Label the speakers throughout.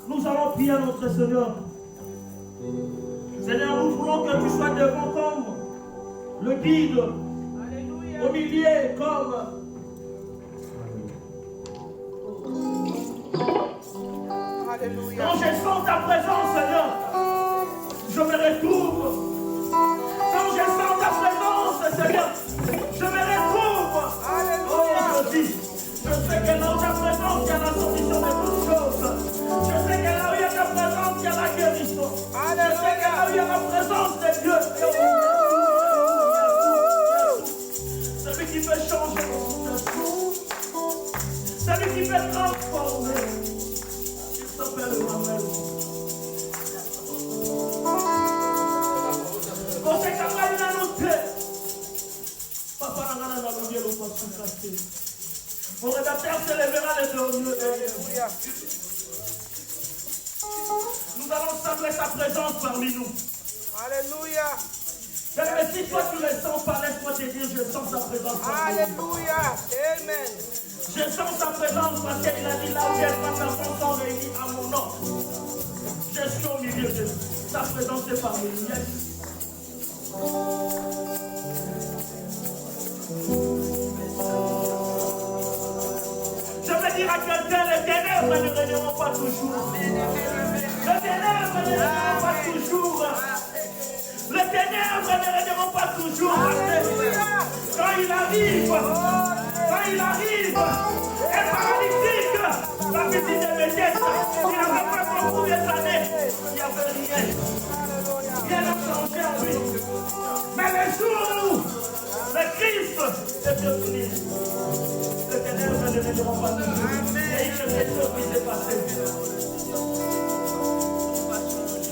Speaker 1: Nous allons prier à notre Seigneur. Seigneur, nous voulons que tu sois devant comme le guide, au milieu comme
Speaker 2: Alléluia.
Speaker 1: quand je sens ta présence, Seigneur, je me retrouve. Quand je sens ta présence, Seigneur, je me retrouve.
Speaker 2: Alléluia.
Speaker 1: Oh, je dis, je sais que là où ta présence, il y a la solution de toutes choses. Je sais que là où il y a ta présence, il y a la guérison. Je sais que là où il y a la présence de Dieu, celui qui peut changer mon situation, celui qui peut transformer, il s'appelle Emmanuel. Mon rédacteur se lèvera les deux lieux. Nous allons sembler sa présence parmi nous.
Speaker 2: Alléluia.
Speaker 1: Mais si toi tu ne sens pas, laisse-moi te dire, je sens sa présence parmi nous.
Speaker 2: Alléluia. Amen.
Speaker 1: Je sens sa présence parce qu'il a dit là où il y a trois personnes sont réunies à mon nom. Je suis au milieu de sa présence est parmi nous. Yes. Je veux dire à quelqu'un, les ténèbres ne régneront pas toujours. Les ténèbres ne régneront pas toujours. Les ténèbres ne régneront pas toujours. Quand il arrive, un paralytique, la petite de Bethesda, il n'avait pas beaucoup des années, il n'y avait rien. Rien n'a changé en lui. Mais le jour où le Christ est venu, les ténèbres ne régneront pas toujours. Et il y a quelque chose qui s'est passé.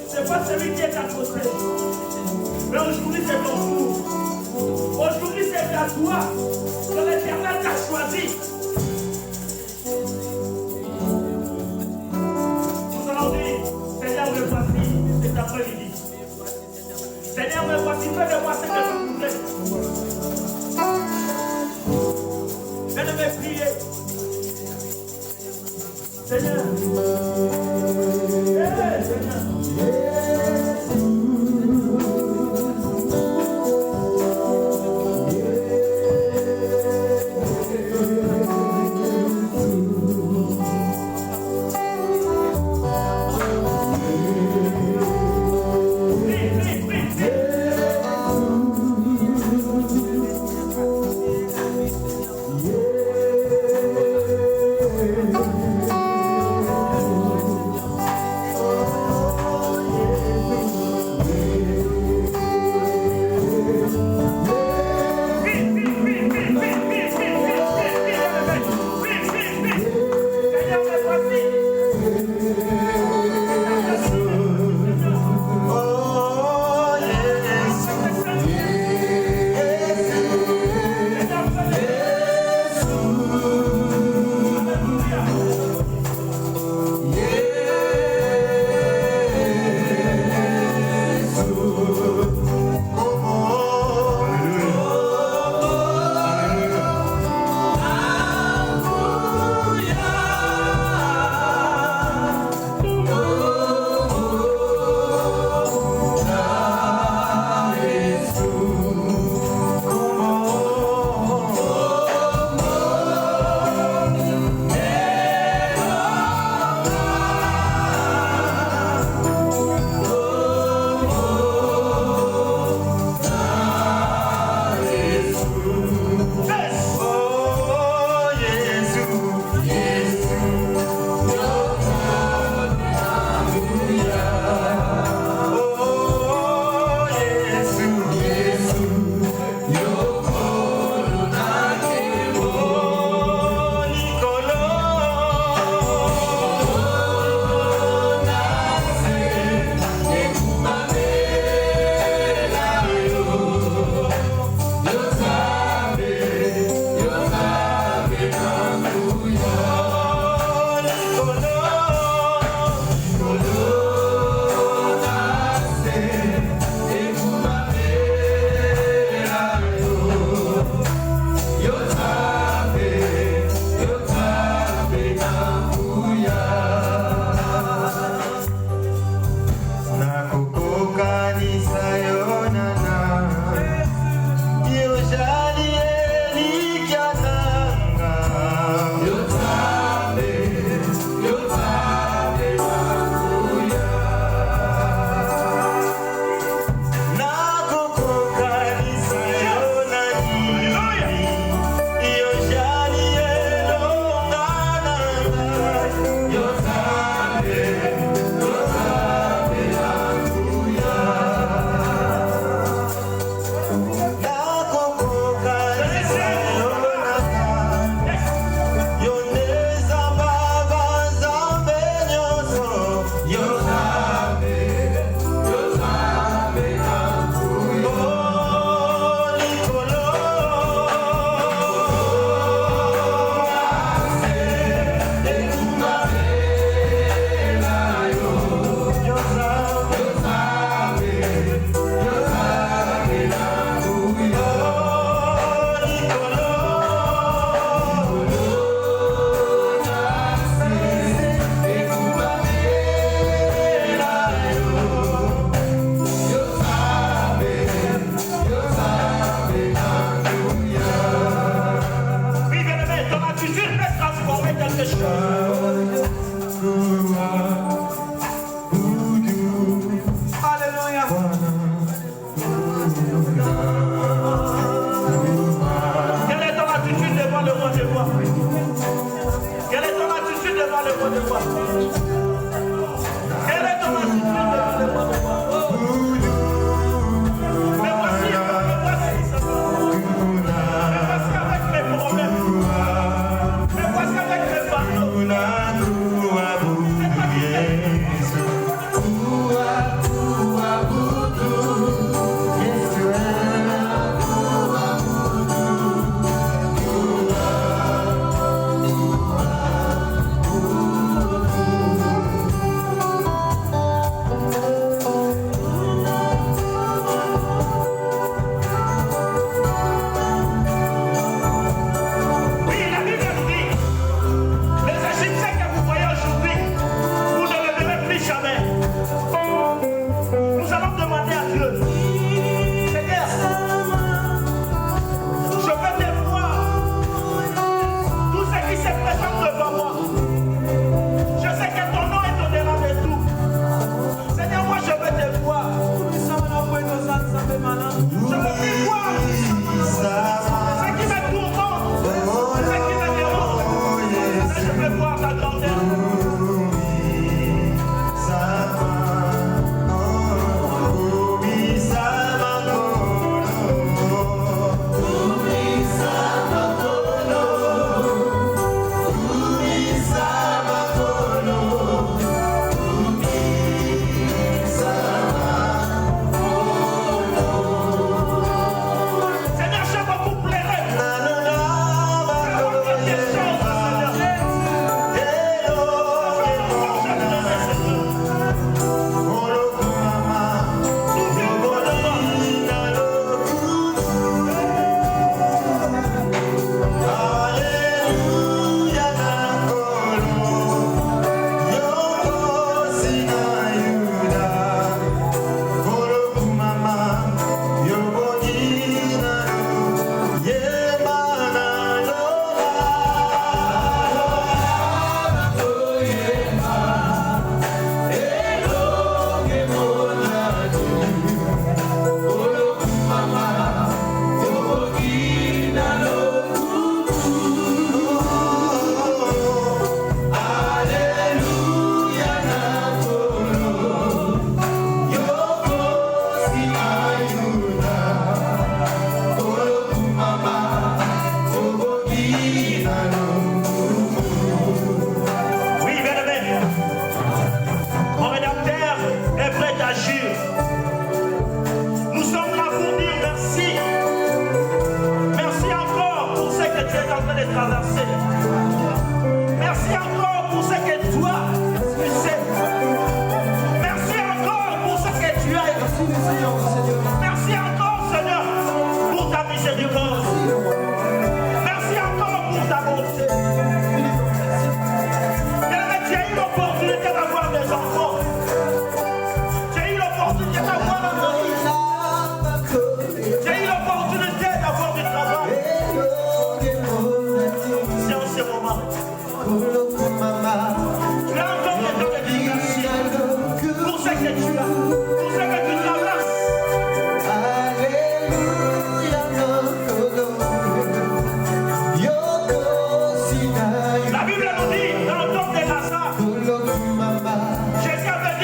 Speaker 1: C'est pas celui qui est à côté. Mais aujourd'hui c'est ton tour. Aujourd'hui c'est à toi que l'Éternel t'a choisi. Nous allons dire, Seigneur me voici cet après-midi. Seigneur me voici, fais-le-moi ce que je voudrais. Fais-le-moi prier. Seigneur. Hey, Seigneur.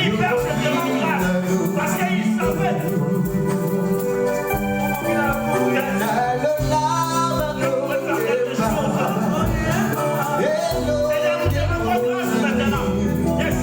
Speaker 1: il perd cette grande grâce parce qu'il savait. Je pourrais faire quelque chose. Seigneur, nous te rendons grâce maintenant. Yes.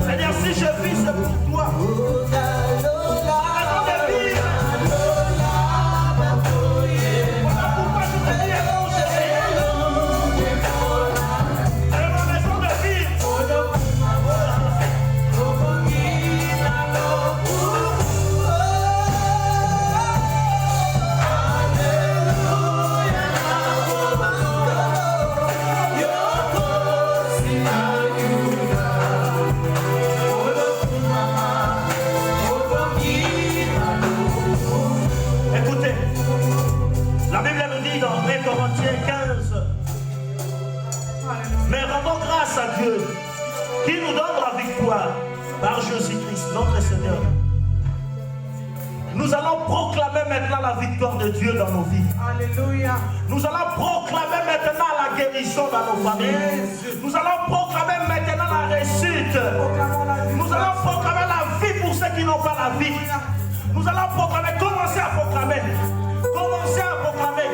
Speaker 1: Seigneur, si je vis, c'est pour toi. À Dieu qui nous donne la victoire par Jésus-Christ, notre Seigneur. Nous allons proclamer maintenant la victoire de Dieu dans nos vies.
Speaker 2: Alléluia.
Speaker 1: Nous allons proclamer maintenant la guérison dans nos familles. Nous allons proclamer maintenant la réussite. Nous allons proclamer la vie pour ceux qui n'ont pas la vie. Nous allons proclamer, commencer à proclamer. Commencer à proclamer.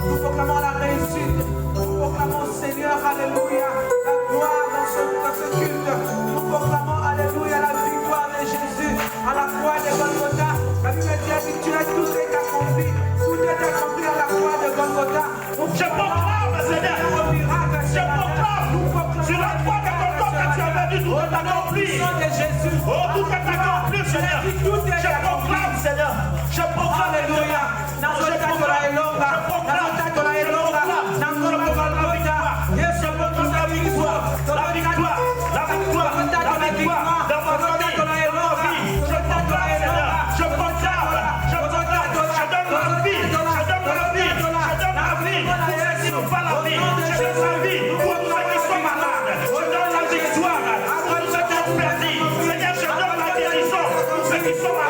Speaker 2: Nous proclamons la réussite. Nous proclamons, Seigneur, alléluia, la gloire dans ce culte. Nous proclamons, alléluia, la victoire de Jésus à la croix de Golgotha. La Bible dit que tout est accompli. Tout est accompli à la croix de Golgotha.
Speaker 1: Je proclame, Seigneur. Je proclame. Sur la croix de Golgotha, tu as venu, tout est accompli. Oh, tout est accompli, Seigneur. Je proclame, Seigneur. Je proclame, alléluia. Je Seigneur, je donne la victoire.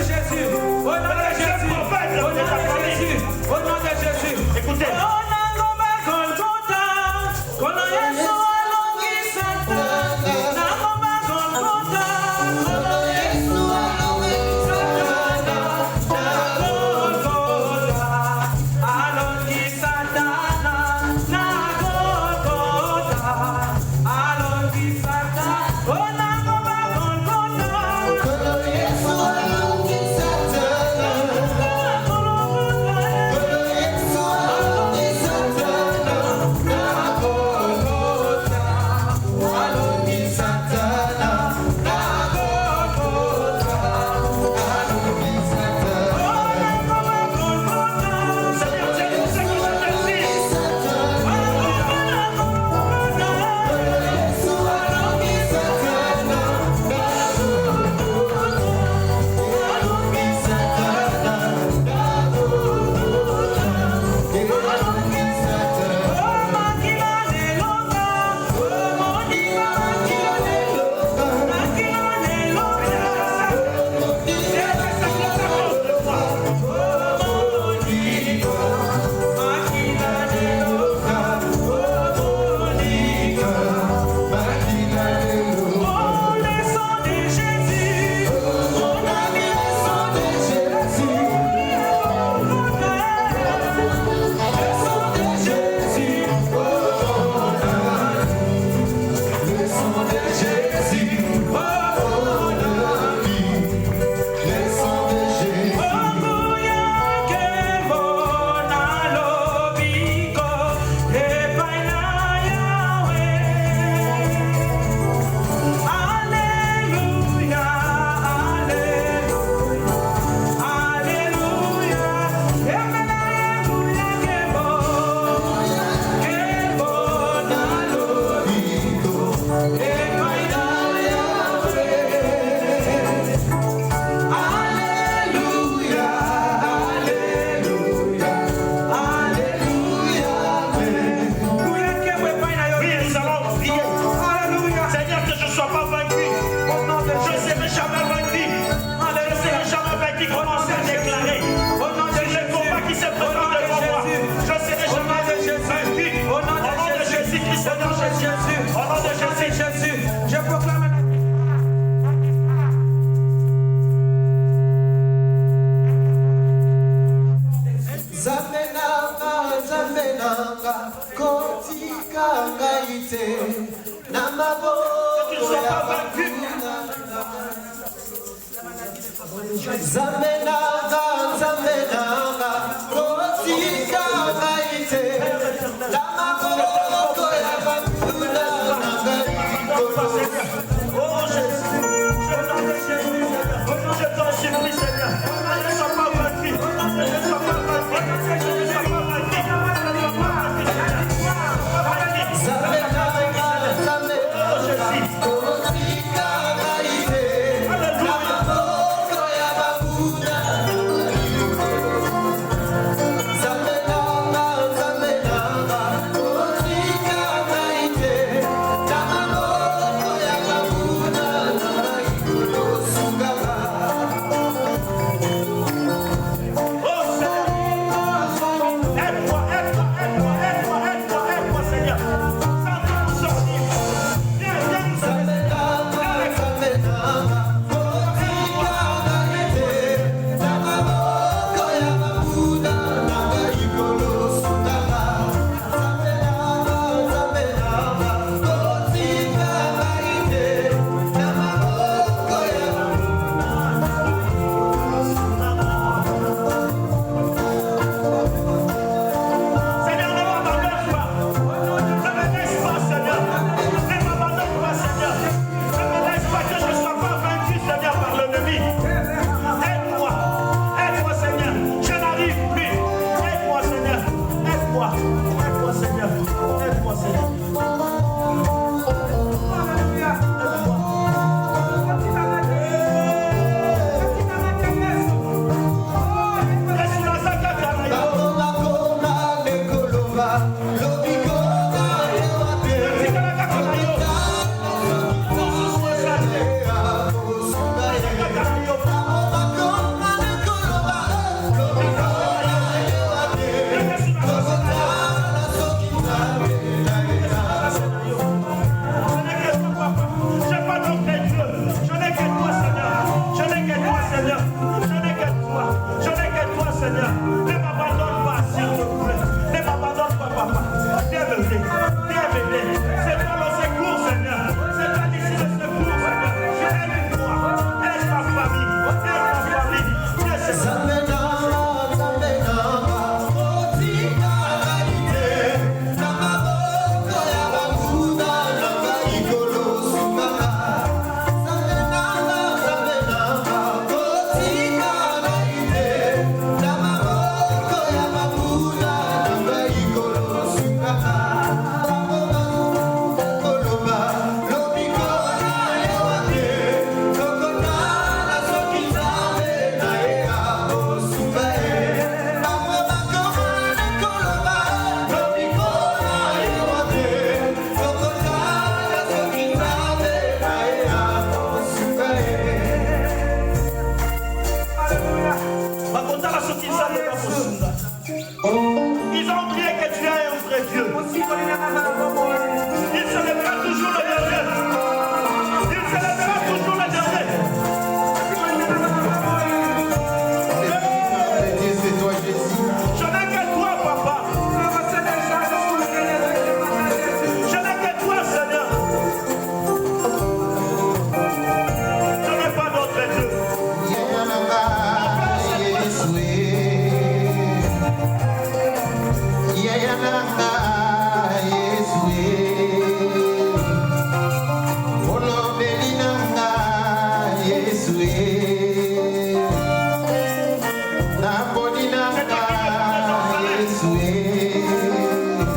Speaker 2: Jésus. Au nom de Jésus. Au nom de Jésus. Au nom de Jésus.
Speaker 1: Écoutez. Ils ont oublié que tu es un vrai Dieu. Il célébrera toujours le dernier. Il célébrera toujours le dernier.
Speaker 3: C'est toi, Jésus.
Speaker 1: Je n'ai que toi, papa. Je n'ai que toi, Seigneur. Je n'ai pas d'autre Dieu.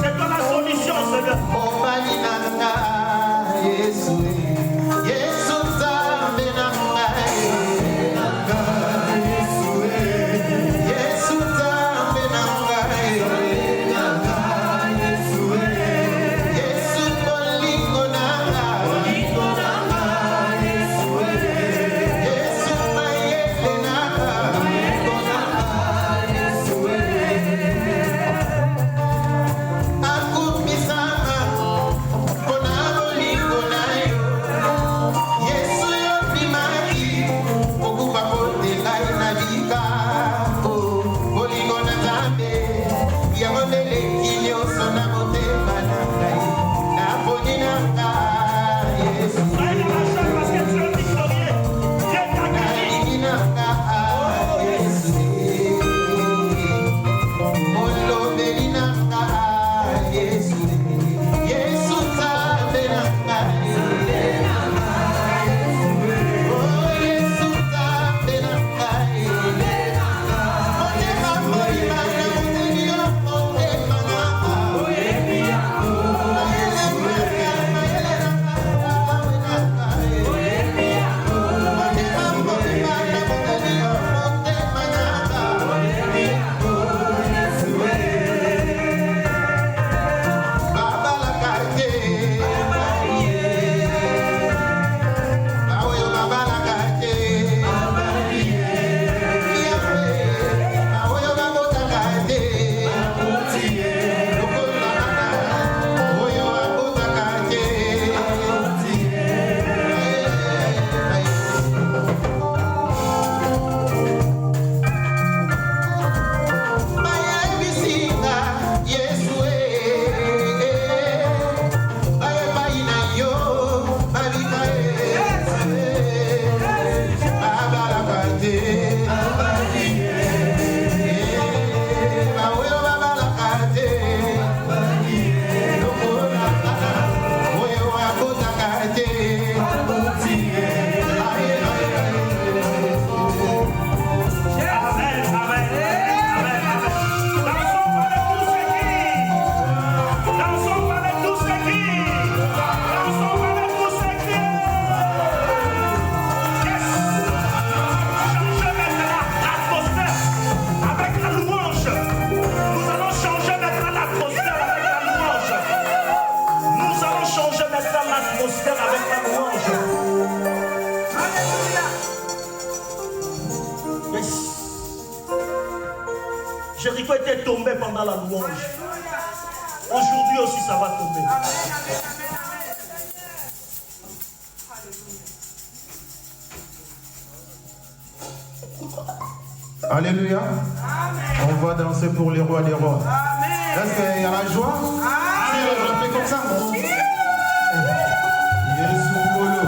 Speaker 1: C'est toi la solution, Seigneur. Jéricho était tombé pendant la louange. Aujourd'hui aussi, ça va tomber.
Speaker 3: Alléluia. On va danser pour les rois des rois. Est-ce qu'il y a la joie? Si on fait comme ça. Yesu Molo.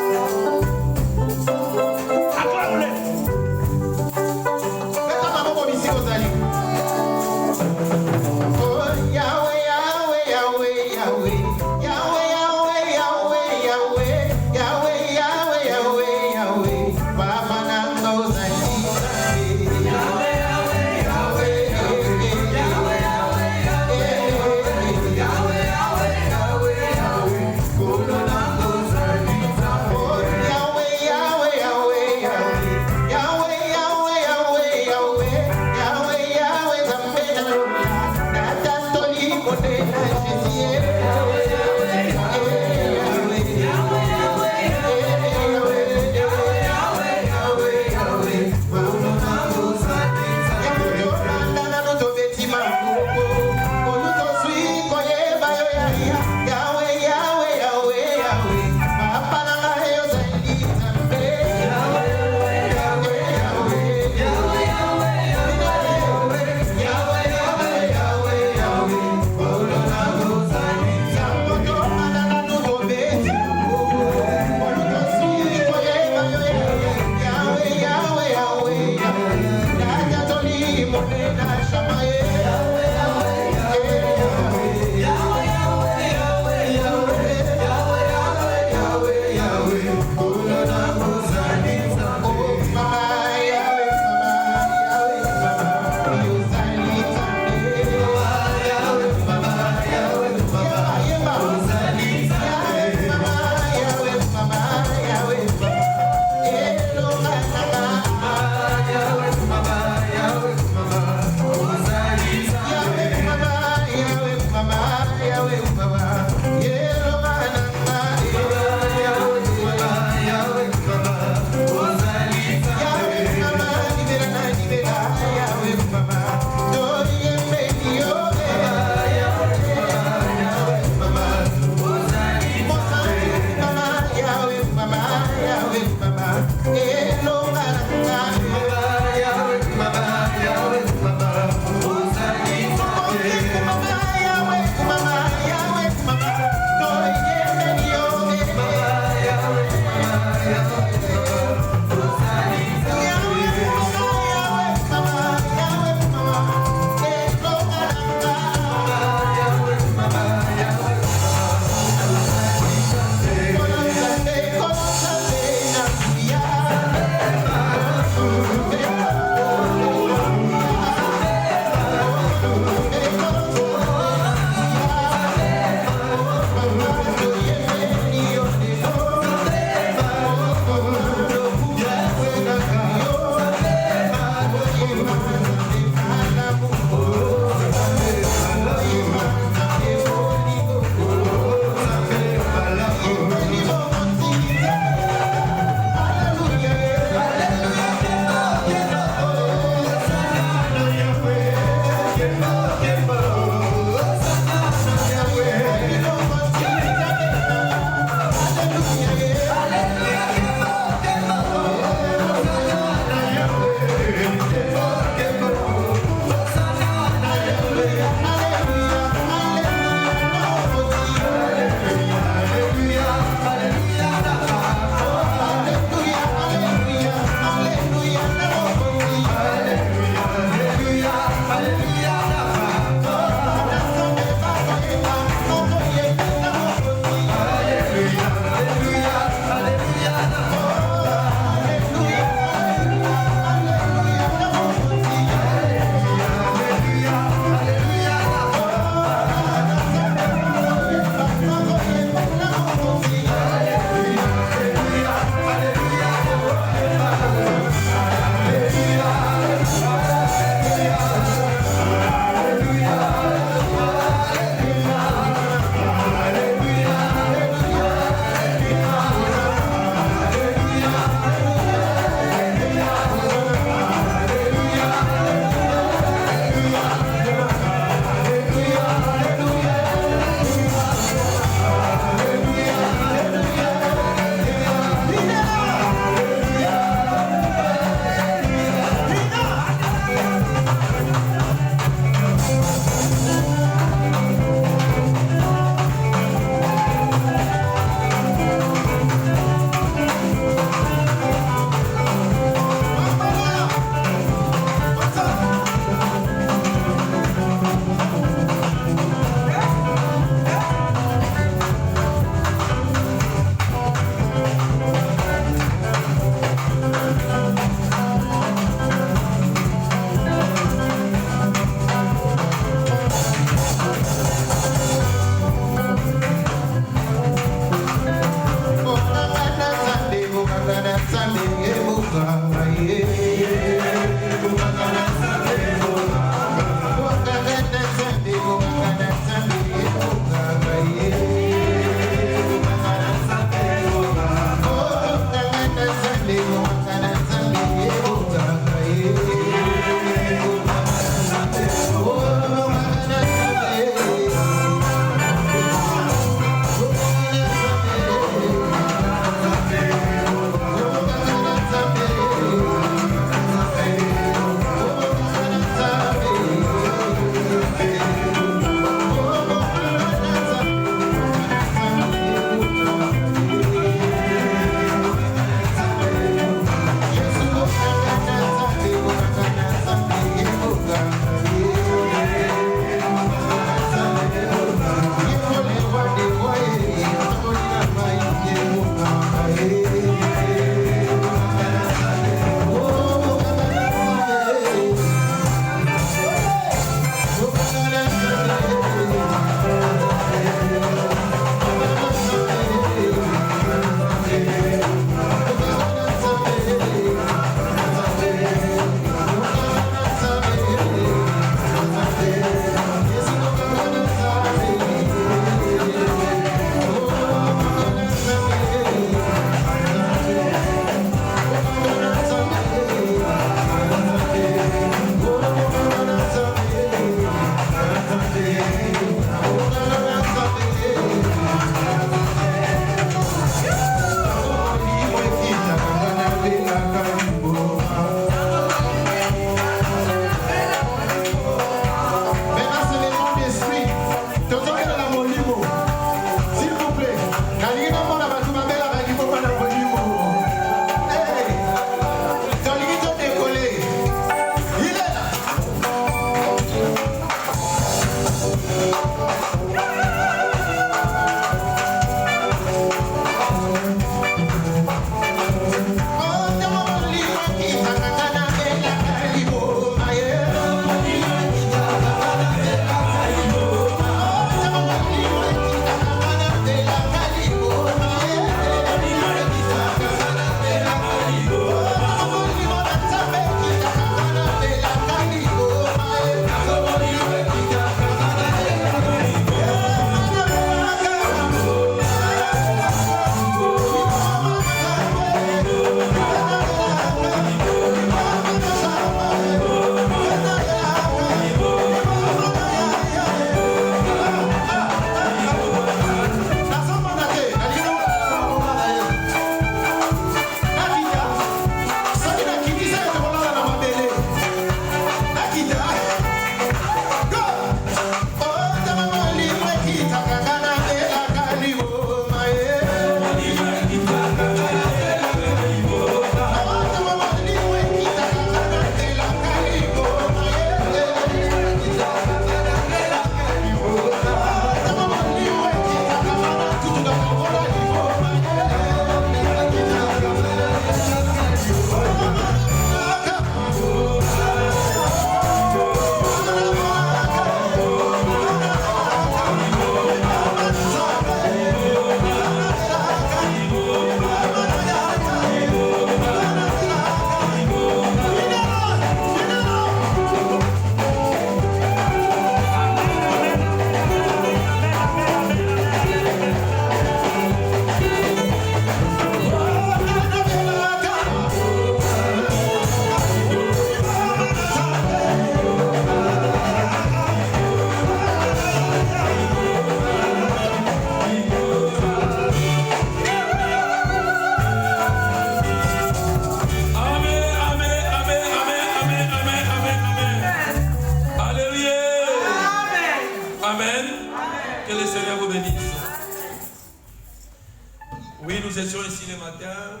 Speaker 4: nous étions ici le matin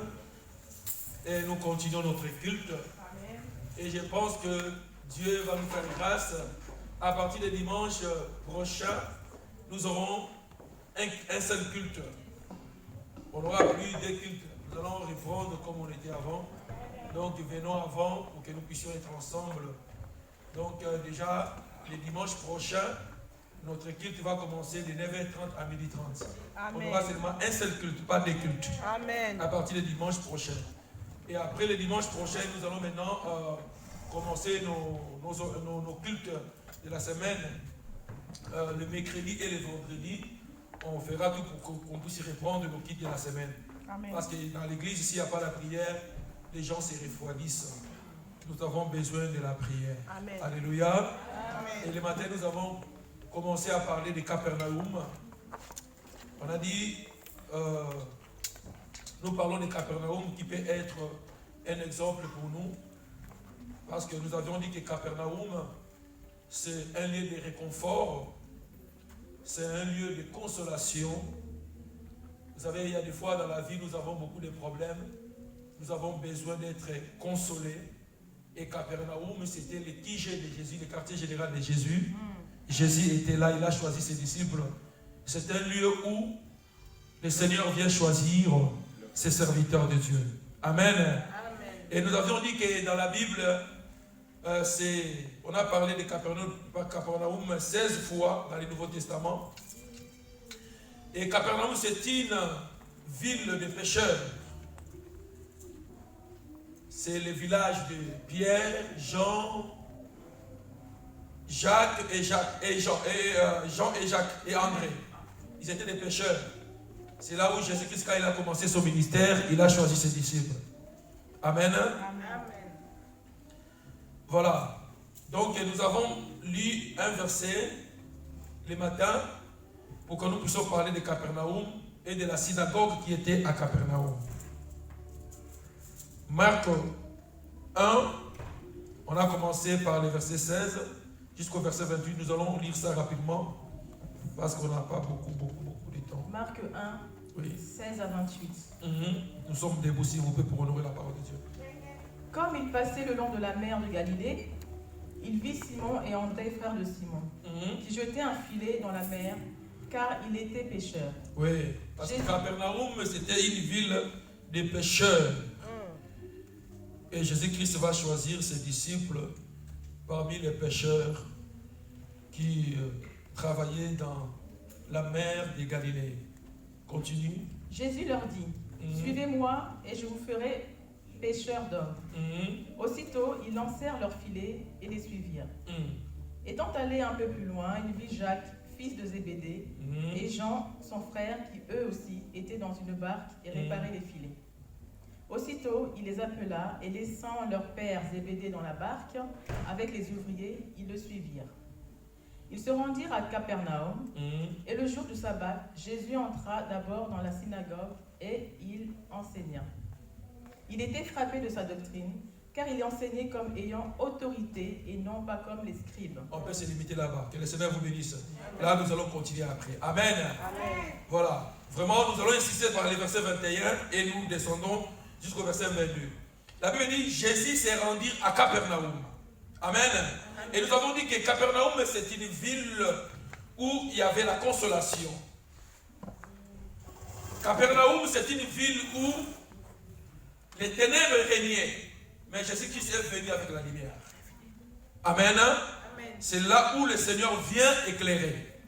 Speaker 4: et nous continuons notre culte.
Speaker 2: Amen.
Speaker 4: Et je pense que Dieu va nous faire grâce. À partir de dimanche prochain, nous aurons un seul culte. On n'aura plus de cultes. Nous allons reprendre comme on était avant. Donc venons avant pour que nous puissions être ensemble. Donc déjà, le dimanche prochain, notre culte va commencer de 9h30 à 12h30.
Speaker 2: Amen.
Speaker 4: On aura seulement un seul culte, pas deux cultes.
Speaker 2: Amen.
Speaker 4: À partir du dimanche prochain. Et après le dimanche prochain, nous allons maintenant commencer nos cultes de la semaine, le mercredi et le vendredi. On fera tout pour qu'on puisse reprendre nos cultes de la semaine.
Speaker 2: Amen.
Speaker 4: Parce que dans l'église, s'il n'y a pas la prière, les gens se refroidissent. Nous avons besoin de la prière.
Speaker 2: Amen.
Speaker 4: Alléluia.
Speaker 2: Amen.
Speaker 4: Et le matin, nous avons commencé à parler de Capernaum. On a dit, nous parlons de Capernaum qui peut être un exemple pour nous. Parce que nous avions dit que Capernaum, c'est un lieu de réconfort. C'est un lieu de consolation. Vous savez, il y a des fois dans la vie, nous avons beaucoup de problèmes. Nous avons besoin d'être consolés. Et Capernaum, c'était le QG de Jésus, le quartier général de Jésus. Jésus était là, il a choisi ses disciples. C'est un lieu où le Seigneur vient choisir ses serviteurs de Dieu. Amen.
Speaker 2: Amen.
Speaker 4: Et nous avions dit que dans la Bible, on a parlé de Capernaum 16 fois dans le Nouveau Testament. Et Capernaum, c'est une ville de pécheurs. C'est le village de Pierre, Jean, Jacques et Jean et Jacques et André. Ils étaient des pécheurs. C'est là où Jésus-Christ, quand il a commencé son ministère, il a choisi ses disciples. Amen.
Speaker 2: Amen.
Speaker 4: Voilà. Donc nous avons lu un verset le matin pour que nous puissions parler de Capernaum et de la synagogue qui était à Capernaum. Marc 1, on a commencé par le verset 16 jusqu'au verset 28. Nous allons lire ça rapidement parce qu'on n'a pas beaucoup de temps.
Speaker 5: Marc 1,
Speaker 4: Oui.
Speaker 5: 16 à 28.
Speaker 4: Nous sommes debout, s'il vous plaît, pour honorer la parole de Dieu.
Speaker 5: Comme il passait le long de la mer de Galilée, il vit Simon et André, frères de Simon, qui jetaient un filet dans la mer, car il était pêcheur.
Speaker 4: Oui, parce que Capernaum, c'était une ville de pêcheurs. Et Jésus-Christ va choisir ses disciples parmi les pêcheurs qui travaillaient dans la mer de Galilée. Continue.
Speaker 5: Jésus leur dit, suivez-moi et je vous ferai pêcheurs d'hommes. Aussitôt, ils lancèrent leur filet et les suivirent. Étant allé un peu plus loin, il vit Jacques, fils de Zébédée, et Jean, son frère, qui eux aussi étaient dans une barque et réparaient les filets. Aussitôt, il les appela et laissant leur père Zébédée dans la barque, avec les ouvriers, ils le suivirent. Ils se rendirent à Capernaum, et le jour du sabbat, Jésus entra d'abord dans la synagogue et il enseigna. Il était frappé de sa doctrine, car il enseignait comme ayant autorité et non pas comme les scribes.
Speaker 4: On peut se limiter là-bas. Que le Seigneur vous bénisse. Là, nous allons continuer après. Amen.
Speaker 2: Amen.
Speaker 4: Voilà. Vraiment, nous allons insister par les versets 21 et nous descendons jusqu'au verset 22. La Bible dit, Jésus s'est rendu à Capernaum. Amen. Et nous avons dit que Capernaum, c'est une ville où il y avait la consolation. Capernaum, c'est une ville où les ténèbres régnaient. Mais Jésus-Christ est venu avec la lumière. Amen. C'est là où le Seigneur vient éclairer.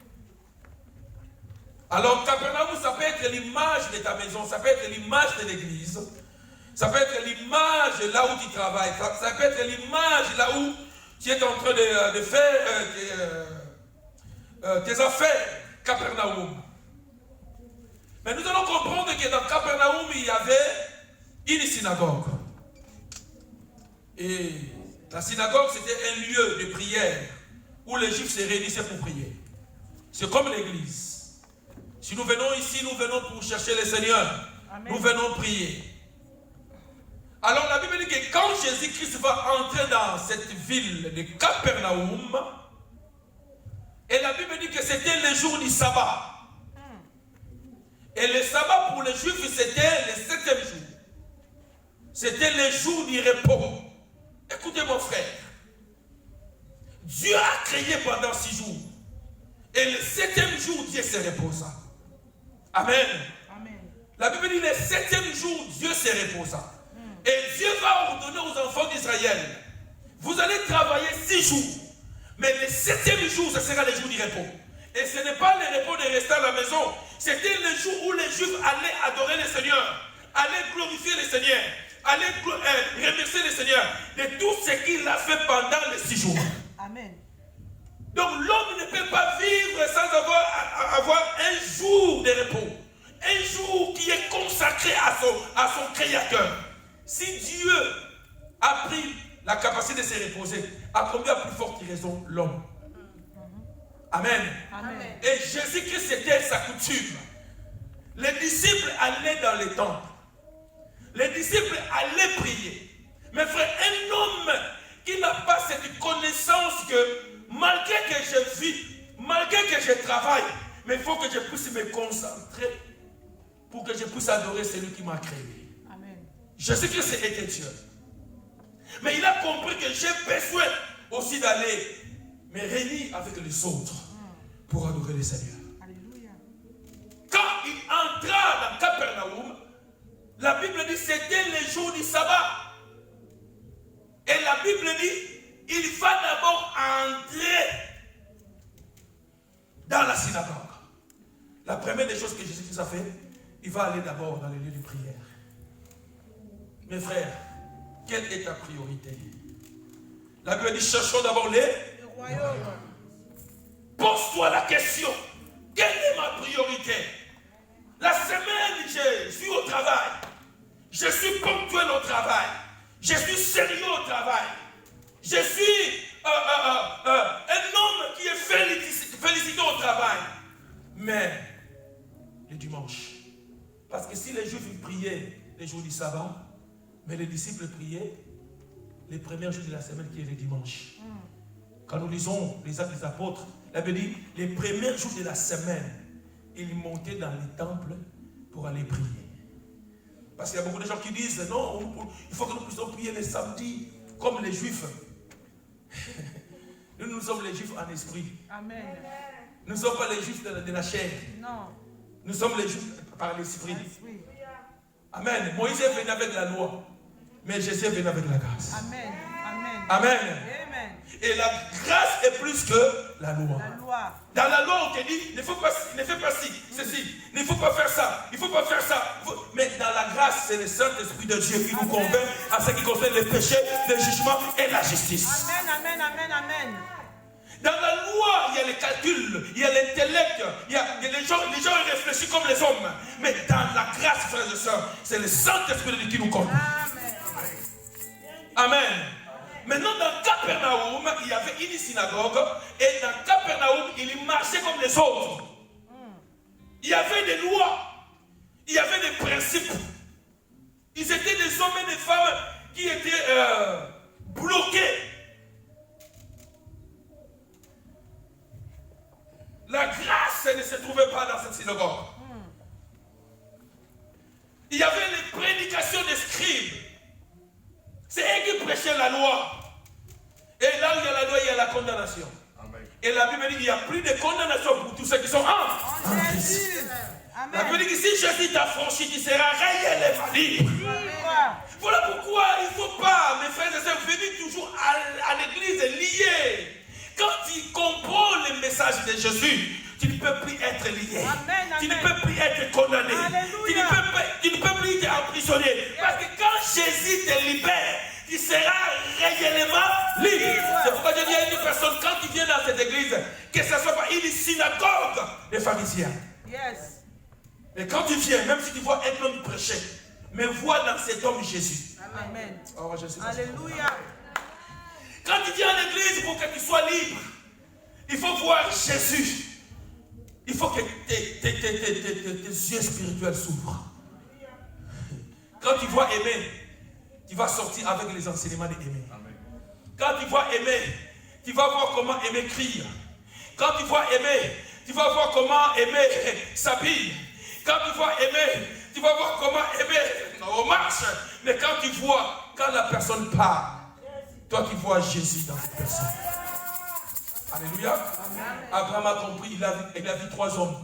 Speaker 4: Alors Capernaum, ça peut être l'image de ta maison, ça peut être l'image de l'église, ça peut être l'image là où tu travailles, ça peut être l'image là où tu es en train de faire tes affaires, Capernaum. Mais nous allons comprendre que dans Capernaum, il y avait une synagogue. Et la synagogue, c'était un lieu de prière où les Juifs se réunissaient pour prier. C'est comme l'église. Si nous venons ici, nous venons pour chercher le Seigneur. Amen. Nous venons prier. Alors la Bible dit que quand Jésus-Christ va entrer dans cette ville de Capernaum, et la Bible dit que c'était le jour du sabbat. Et le sabbat pour les Juifs, c'était le 7e jour. C'était le jour du repos. Écoutez mon frère. Dieu a créé pendant 6 jours. Et le 7e jour, Dieu se reposa. Amen.
Speaker 5: Amen.
Speaker 4: La Bible dit le 7e jour, Dieu se reposa. Et Dieu va ordonner aux enfants d'Israël, vous allez travailler 6 jours. Mais le 7e jour, ce sera le jour du repos. Et ce n'est pas le repos de rester à la maison. C'était le jour où les Juifs allaient adorer le Seigneur, allaient glorifier le Seigneur, allaient remercier le Seigneur de tout ce qu'il a fait pendant les 6 jours.
Speaker 5: Amen.
Speaker 4: Donc l'homme ne peut pas vivre sans avoir un jour de repos. Un jour qui est consacré à son Créateur. Si Dieu a pris la capacité de se reposer, à combien plus forte raison l'homme? Amen.
Speaker 5: Amen.
Speaker 4: Et Jésus-Christ, c'était sa coutume. Les disciples allaient dans les temples. Les disciples allaient prier. Mais frère, un homme qui n'a pas cette connaissance que malgré que je vis, malgré que je travaille, mais il faut que je puisse me concentrer pour que je puisse adorer celui qui m'a créé.
Speaker 5: Amen.
Speaker 4: Jésus-Christ était Dieu. Mais il a compris que j'ai besoin aussi d'aller me réunir avec les autres pour adorer le Seigneur.
Speaker 5: Alléluia.
Speaker 4: Quand il entra dans Capernaum, la Bible dit que c'était le jour du sabbat. Et la Bible dit, il va d'abord entrer dans la synagogue. La première des choses que Jésus-Christ a fait, il va aller d'abord dans les lieux de prière. Mes frères, quelle est ta priorité? La Bible dit, cherchons d'abord le royaume. Pose-toi la question, quelle est ma priorité? La semaine, je suis au travail. Je suis ponctuel au travail. Je suis sérieux au travail. Je suis un homme qui est félicité au travail. Mais le dimanche, parce que si les Juifs priaient les jours du sabbat, mais les disciples priaient les premiers jours de la semaine qui est le dimanche. Quand nous lisons les Actes des Apôtres, la Bible dit, les premiers jours de la semaine, ils montaient dans les temples pour aller prier. Parce qu'il y a beaucoup de gens qui disent, non, il faut que nous puissions prier les samedis, comme les Juifs. Nous sommes les Juifs en esprit.
Speaker 5: Amen.
Speaker 4: Nous ne sommes pas les Juifs de la chair.
Speaker 5: Non.
Speaker 4: Nous sommes les Juifs par l'esprit.
Speaker 5: Oui.
Speaker 4: Amen. Moïse est venu avec la loi, mais Jésus est venu avec la grâce.
Speaker 5: Amen. Amen.
Speaker 4: Amen.
Speaker 5: Amen.
Speaker 4: Et la grâce est plus que la loi.
Speaker 5: La loi.
Speaker 4: Dans la loi, on te dit, ne fais pas ceci, ne faut pas faire ça, il ne faut pas faire ça. Mais dans la grâce, c'est le Saint-Esprit de Dieu qui nous convainc à ce qui concerne le péché, le jugement et la justice.
Speaker 5: Amen, amen, amen, amen.
Speaker 4: Dans la loi, il y a les calculs, il y a l'intellect, il y a les gens réfléchissent comme les hommes. Mais dans la grâce, frères et sœurs, c'est le Saint-Esprit de Dieu qui nous convainc.
Speaker 5: Amen.
Speaker 4: Amen. Maintenant, dans Capernaum, il y avait une synagogue, et dans Capernaum, il marchait comme les autres. Il y avait des lois, il y avait des principes. Ils étaient des hommes et des femmes qui étaient bloqués. La grâce ne se trouvait pas dans cette synagogue. Il y avait les prédications des scribes. C'est eux qui prêchaient la loi. Et là où il y a la loi, il y a la condamnation. Amen. Et la Bible dit qu'il n'y a plus de condamnation pour tous ceux qui sont en Jésus. La Bible dit que si Jésus t'a franchi, tu seras réellement libre. Voilà pourquoi il ne faut pas, mes frères et sœurs, venir toujours à l'église lié. Quand tu comprends le message de Jésus, tu ne peux plus être lié. Amen, tu ne peux plus être condamné. Tu ne peux plus être emprisonné. Parce que quand Jésus te libère, tu seras réellement libre. C'est pourquoi je dis à une personne, quand tu viens dans cette église, que ce ne soit pas une synagogue des pharisiens.
Speaker 5: Yes.
Speaker 4: Et quand tu viens, même si tu vois un homme prêcher, mais vois dans cet homme Jésus.
Speaker 5: Amen.
Speaker 4: Oh,
Speaker 5: Alléluia.
Speaker 4: Quand tu viens à l'église pour que tu sois libre, il faut voir Jésus. Il faut que tes yeux spirituels s'ouvrent. Quand tu vois aimer, tu vas sortir avec les enseignements d'aimer. Quand tu vois aimer, tu vas voir comment aimer crier. Quand tu vois aimer, tu vas voir comment aimer s'habiller. Quand tu vas aimer, tu vas voir comment aimer on marche. Mais quand tu vois, quand la personne parle, toi tu vois Jésus dans cette personne. Alléluia. Amen. Abraham a compris, il a vu 3 hommes.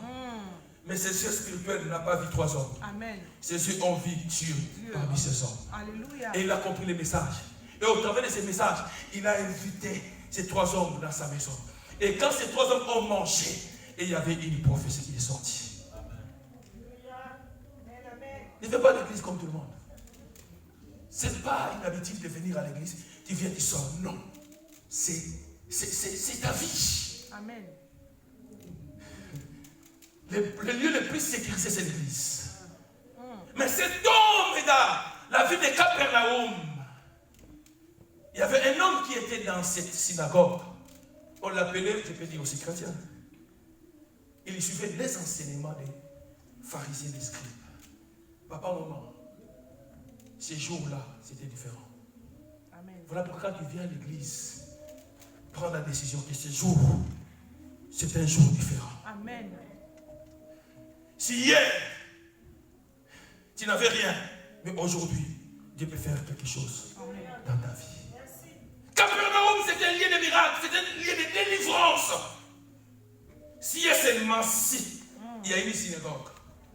Speaker 4: Mais ses yeux spirituels n'a pas vu 3 hommes. Amen. Ses yeux ont vu Dieu parmi ces hommes. Alléluia. Et il a compris les messages. Et au travers de ces messages, il a invité ces 3 hommes dans sa maison. Et quand ces 3 hommes ont mangé, et il y avait une prophétie qui est sortie. Ne fais pas l'église comme tout le monde. Ce n'est pas une habitude de venir à l'église. Tu viens, tu sors. Non. C'est ta vie. Amen. Le lieu le plus sécurisé, c'est l'église. Mais cet homme, la ville de Capernaum, il y avait un homme qui était dans cette synagogue. On l'appelait, je peux dire aussi chrétien. Il suivait les enseignements des pharisiens et des scribes. Papa, maman, ces jours-là, c'était différent. Amen. Voilà pourquoi tu viens à l'église, prendre la décision que ce jour, c'est un jour différent. Amen. Si hier, tu n'avais rien, mais aujourd'hui, Dieu peut faire quelque chose dans ta vie. Capernaum, c'était un lieu de miracle, c'était un lieu de délivrance. Si est seulement si, il y a une synagogue.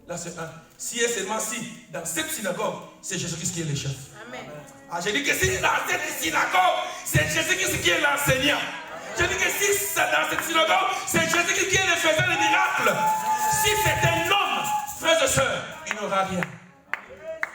Speaker 4: Là, c'est un. Si est seulement si, dans cette synagogue, c'est Jésus-Christ qui est le chef. Amen. Ah, j'ai dit que si dans cette synagogue, c'est Jésus-Christ qui est l'enseignant. J'ai dit que si dans cette synagogue, c'est Jésus-Christ qui est le faiseur de miracles. Si c'est un homme, frères et sœurs, il n'aura rien.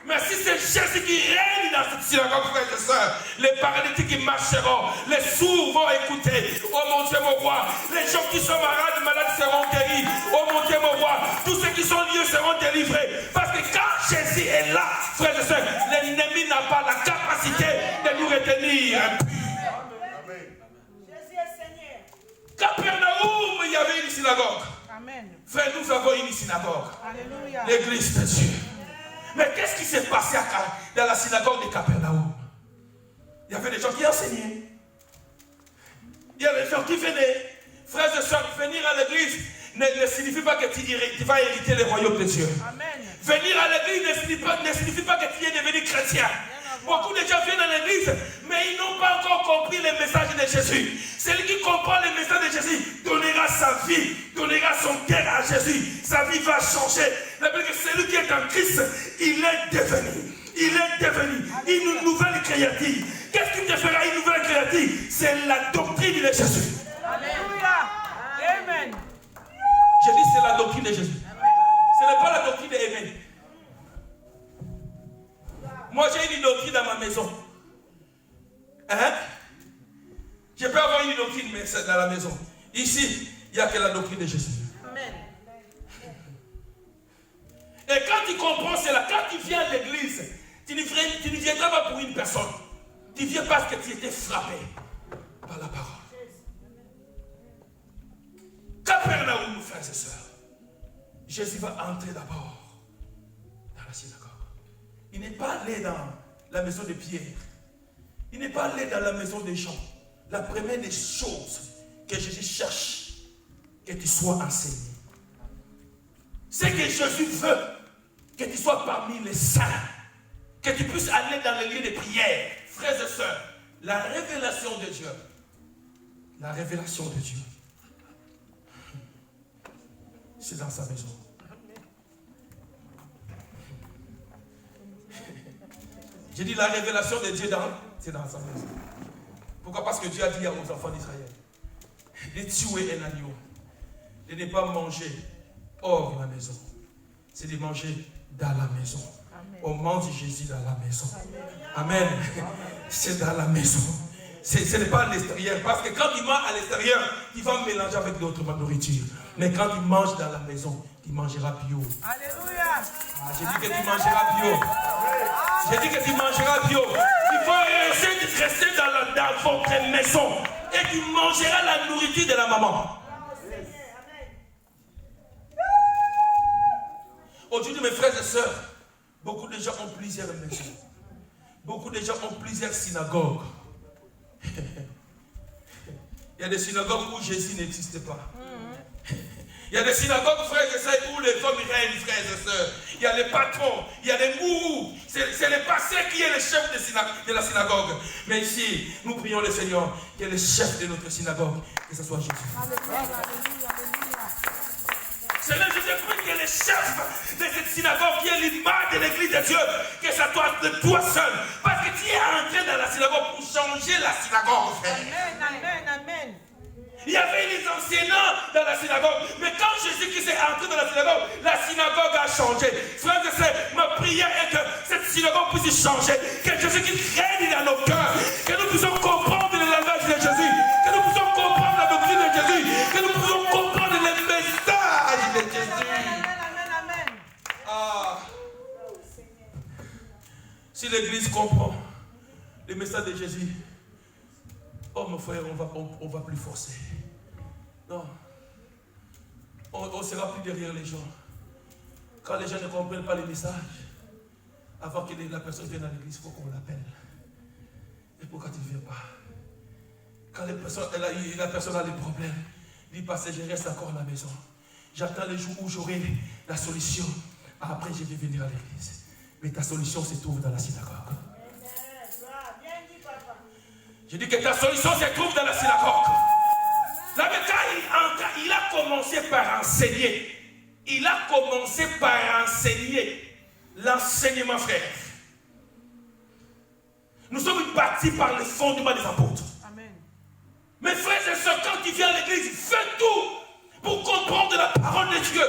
Speaker 4: Mais si c'est Jésus qui règne dans cette synagogue, frères et sœurs, les paralytiques marcheront, les sourds vont écouter. Oh mon Dieu, mon roi, les gens qui sont malades seront guéris. Oh mon Dieu, mon roi, tous ceux qui sont liés seront délivrés. Parce que quand Jésus est là, frères et sœurs, l'ennemi n'a pas la capacité de nous retenir. Jésus est Seigneur. Capernaum, il y avait une synagogue. Amen. Frère, nous avons une synagogue. Alléluia. L'église de Dieu. Mais qu'est-ce qui s'est passé dans la synagogue de Capernaum? Il y avait des gens qui enseignaient. Il y avait des gens qui venaient. Frères et sœurs, venir à l'église ne signifie pas que tu vas hériter le royaume de Dieu. Amen. Venir à l'église ne signifie pas que tu es devenu chrétien. Beaucoup de gens viennent à l'église, mais ils n'ont pas encore compris le message de Jésus. Celui qui comprend le message de Jésus donnera sa vie, donnera son cœur à Jésus. Sa vie va changer. La Bible dit que celui qui est en Christ, il est devenu une nouvelle créature. Qu'est-ce qui te fera une nouvelle créature? C'est la doctrine de Jésus. Alléluia. Amen. Je dis c'est la doctrine de Jésus. Ce n'est pas la doctrine de Amen. Moi, j'ai une doctrine dans ma maison. Hein? Je peux avoir une doctrine, mais c'est dans la maison. Ici, il n'y a que la doctrine de Jésus. Amen. Et quand tu comprends cela, quand tu viens à l'église, tu ne viendras pas pour une personne. Tu viens parce que tu étais frappé par la parole. Capernaum, frères et sœurs, Jésus va entrer d'abord dans la synagogue. Il n'est pas allé dans la maison de Pierre. Il n'est pas allé dans la maison des gens. La première des choses que Jésus cherche, que tu sois enseigné. C'est que Jésus veut que tu sois parmi les saints. Que tu puisses aller dans les lieux de prière. Frères et sœurs, la révélation de Dieu. La révélation de Dieu. C'est dans sa maison. J'ai dit la révélation de Dieu c'est dans sa maison. Pourquoi? Parce que Dieu a dit aux enfants d'Israël de tuer un agneau, de ne pas manger hors la maison. C'est de manger dans la maison. Amen. On mange Jésus dans la maison. Amen. Amen. C'est dans la maison. Ce n'est pas à l'extérieur. Parce que quand tu manges à l'extérieur, tu vas mélanger avec d'autres nourritures. Mais quand tu manges dans la maison, tu mangeras bio. Alléluia. J'ai dit que tu mangeras bio. J'ai dit que tu mangeras bio. Il faut essayer de rester dans votre maison. Et tu mangeras la nourriture de la maman. Aujourd'hui, mes frères et sœurs, beaucoup de gens ont plusieurs maisons. Beaucoup de gens ont plusieurs synagogues. Il y a des synagogues où Jésus n'existe pas. Il y a des synagogues, frères et sœurs, où les hommes règnent, frères et sœurs. Il y a les patrons, il y a les gourous. C'est le pasteur qui est le chef de la synagogue. Mais ici, nous prions le Seigneur, qui est le chef de notre synagogue, que ce soit Jésus. Seigneur, je te prie que le chef de cette synagogue, qui est l'image de l'église de Dieu, que ça soit de toi seul. Parce que tu es entré dans la synagogue pour changer la synagogue, frère.
Speaker 2: Amen, amen, amen.
Speaker 4: Il y avait les enseignants dans la synagogue. Mais quand Jésus-Christ est entré dans la synagogue a changé. Frères et sœurs, ma prière est que cette synagogue puisse changer. Que Jésus-Christ règne dans nos cœurs. Que nous puissions comprendre le langage de Jésus. Que nous puissions comprendre la doctrine de Jésus. Que nous puissions comprendre les messages de Jésus.
Speaker 2: Amen, amen.
Speaker 4: Ah. Si l'église comprend les messages de Jésus, oh mon frère, on va plus forcer. Non. On ne sera plus derrière les gens. Quand les gens ne comprennent pas les messages, avant que la personne vienne à l'église, il faut qu'on l'appelle. Et pourquoi tu ne viens pas? Quand la personne a des problèmes, dit pasteur, je reste encore à la maison. J'attends les jours où j'aurai la solution. Après, je vais venir à l'église. Mais ta solution se trouve dans la synagogue. Je dis que ta solution se trouve dans la synagogue. Là, quand il a commencé par enseigner. Il a commencé par enseigner l'enseignement, frère. Nous sommes bâtis par le fondement des apôtres. Amen. Mes frères et sœurs, quand tu viens à l'église, fais tout pour comprendre la parole de Dieu.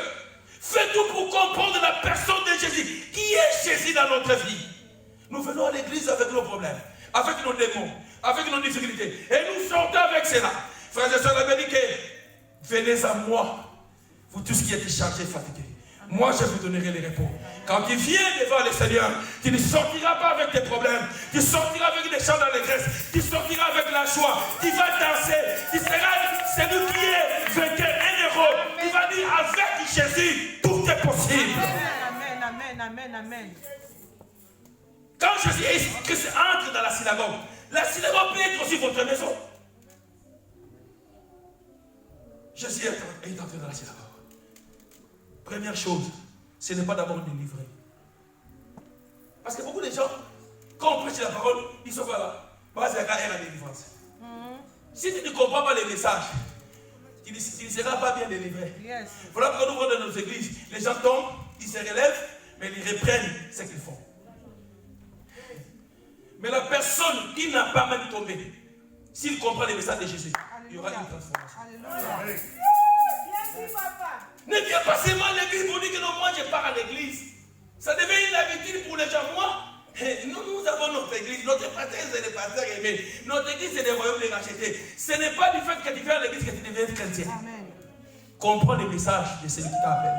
Speaker 4: Fais tout pour comprendre la personne de Jésus. Qui est Jésus dans notre vie? Nous venons à l'église avec nos problèmes, avec nos démons, avec nos difficultés. Et nous sortons avec cela. Frères et sœurs, la Bible dit que venez à moi, vous tous qui êtes chargés et fatigués. Moi, je vous donnerai les repos. Quand tu viens devant le Seigneur, tu ne sortiras pas avec tes problèmes. Tu sortiras avec des chants d'allégresse. Tu sortiras avec la joie. Tu vas danser. Tu seras celui qui est vainqueur, un héros. Tu vas dire avec Jésus, tout est possible.
Speaker 2: Amen, amen, amen, amen.
Speaker 4: Quand Jésus entre dans la synagogue peut être aussi votre maison. Jésus est entré dans la synagogue. Première chose, ce n'est pas d'abord délivrer. Parce que beaucoup de gens, quand on prêche la parole, ils sont pas là. Parce qu'il y a la délivrance. Si tu ne comprends pas les messages, tu ne seras pas bien délivré. Yes. Voilà pourquoi nous voyons dans nos églises, les gens tombent, ils se relèvent, mais ils reprennent ce qu'ils font. Mais la personne qui n'a pas même tombé, s'il comprend les messages de Jésus, il y aura une transformation. Alléluia. Ne viens pas seulement à l'église pour dire que non, moi je pars à l'église. Ça devient une habitude pour les gens. Moi, nous avons notre église, notre pasteur c'est le pasteur aimé. Notre église c'est des royaumes de rachetés. Ce n'est pas du fait que tu viens à l'église que tu deviens chrétien. Amen. Comprends les messages de celui qui t'a appelé.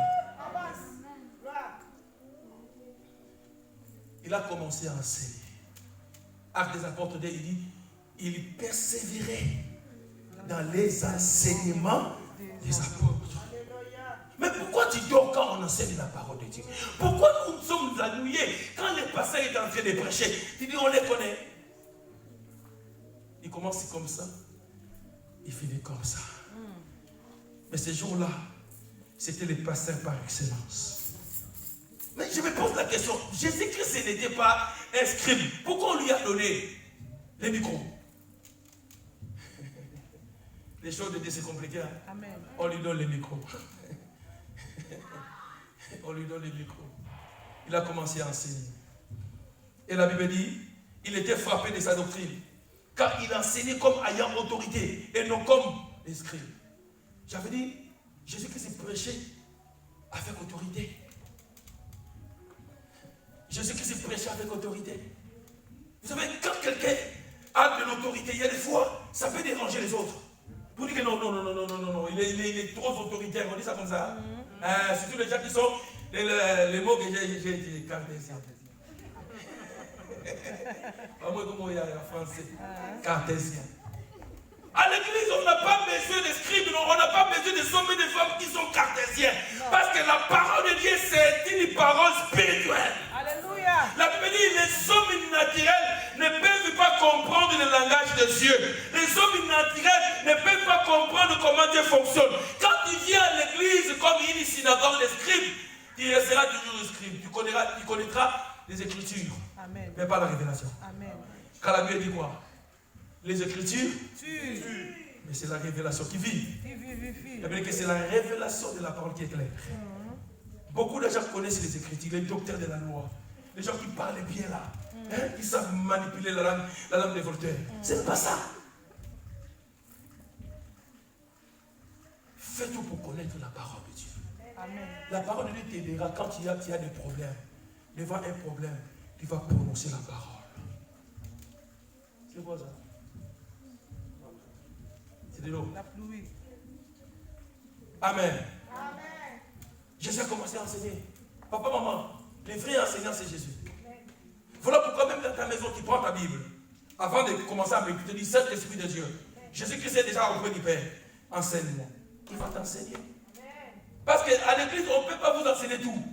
Speaker 4: Il a commencé à enseigner. Actes des apôtres, il dit, il persévérait dans les enseignements des apôtres. Mais pourquoi tu dors quand on enseigne la parole de Dieu? Pourquoi nous sommes ennuyés quand le pasteur est en train de prêcher? Tu dis, on les connaît. Il commence comme ça, il finit comme ça. Mais ce jour-là, c'était le pasteur par excellence. Mais je me pose la question, Jésus-Christ n'était pas un scribe. Pourquoi on lui a donné les micros? Les choses de Dieu, c'est compliqué. Hein? Amen. On lui donne les micros. On lui donne les micros. Il a commencé à enseigner. Et la Bible dit, il était frappé de sa doctrine. Car il enseignait comme ayant autorité et non comme les scribes. J'avais dit, Jésus-Christ prêchait avec autorité. Jésus-Christ prêchait avec autorité. Vous savez, quand quelqu'un a de l'autorité, il y a des fois, ça peut déranger les autres. Vous dites que non, il est trop autoritaire, on dit ça comme ça. Surtout les gens qui sont, les mots que j'ai dit, cartésien. Pas moi comment il y a en français, cartésien. À l'église, on n'a pas besoin de scribes, on n'a pas besoin de hommes et de femmes qui sont cartésiens. Parce que la parole de Dieu, c'est une parole spirituelle. Alléluia. La Bible dit, les hommes naturels ne peuvent pas comprendre le langage de Dieu. Les hommes naturels ne peuvent pas comprendre comment Dieu fonctionne. Quand tu viens à l'église une synagogue des scribes, tu resteras toujours le scribe. Tu connaîtras les Écritures,
Speaker 2: Amen.
Speaker 4: mais pas la révélation.
Speaker 2: Amen.
Speaker 4: Car la Bible dit quoi? Les Écritures
Speaker 2: Tu.
Speaker 4: mais c'est la révélation qui vit.
Speaker 2: Vivifie.
Speaker 4: Ça veut dire que c'est la révélation de la parole qui est claire. Beaucoup de gens connaissent les Écritures, les docteurs de la loi, les gens qui parlent bien là, qui savent manipuler la langue de Voltaire. C'est pas ça. Fais tout pour connaître la parole de Dieu.
Speaker 2: Amen.
Speaker 4: La parole de Dieu t'aidera quand tu as des problèmes. Devant un problème, tu vas prononcer la parole. C'est quoi ça? C'est de l'eau.
Speaker 2: La pluie.
Speaker 4: Amen. Jésus a commencé à enseigner. Papa, maman, les vrais enseignants, c'est Jésus. Voilà pourquoi même dans ta maison, tu prends ta Bible. Avant de commencer à m'écouter, tu dis, c'est l'Esprit de Dieu. Jésus-Christ est déjà auprès du Père. Enseigne-moi. Il va t'enseigner. Parce qu'à l'église, on ne peut pas vous enseigner tout.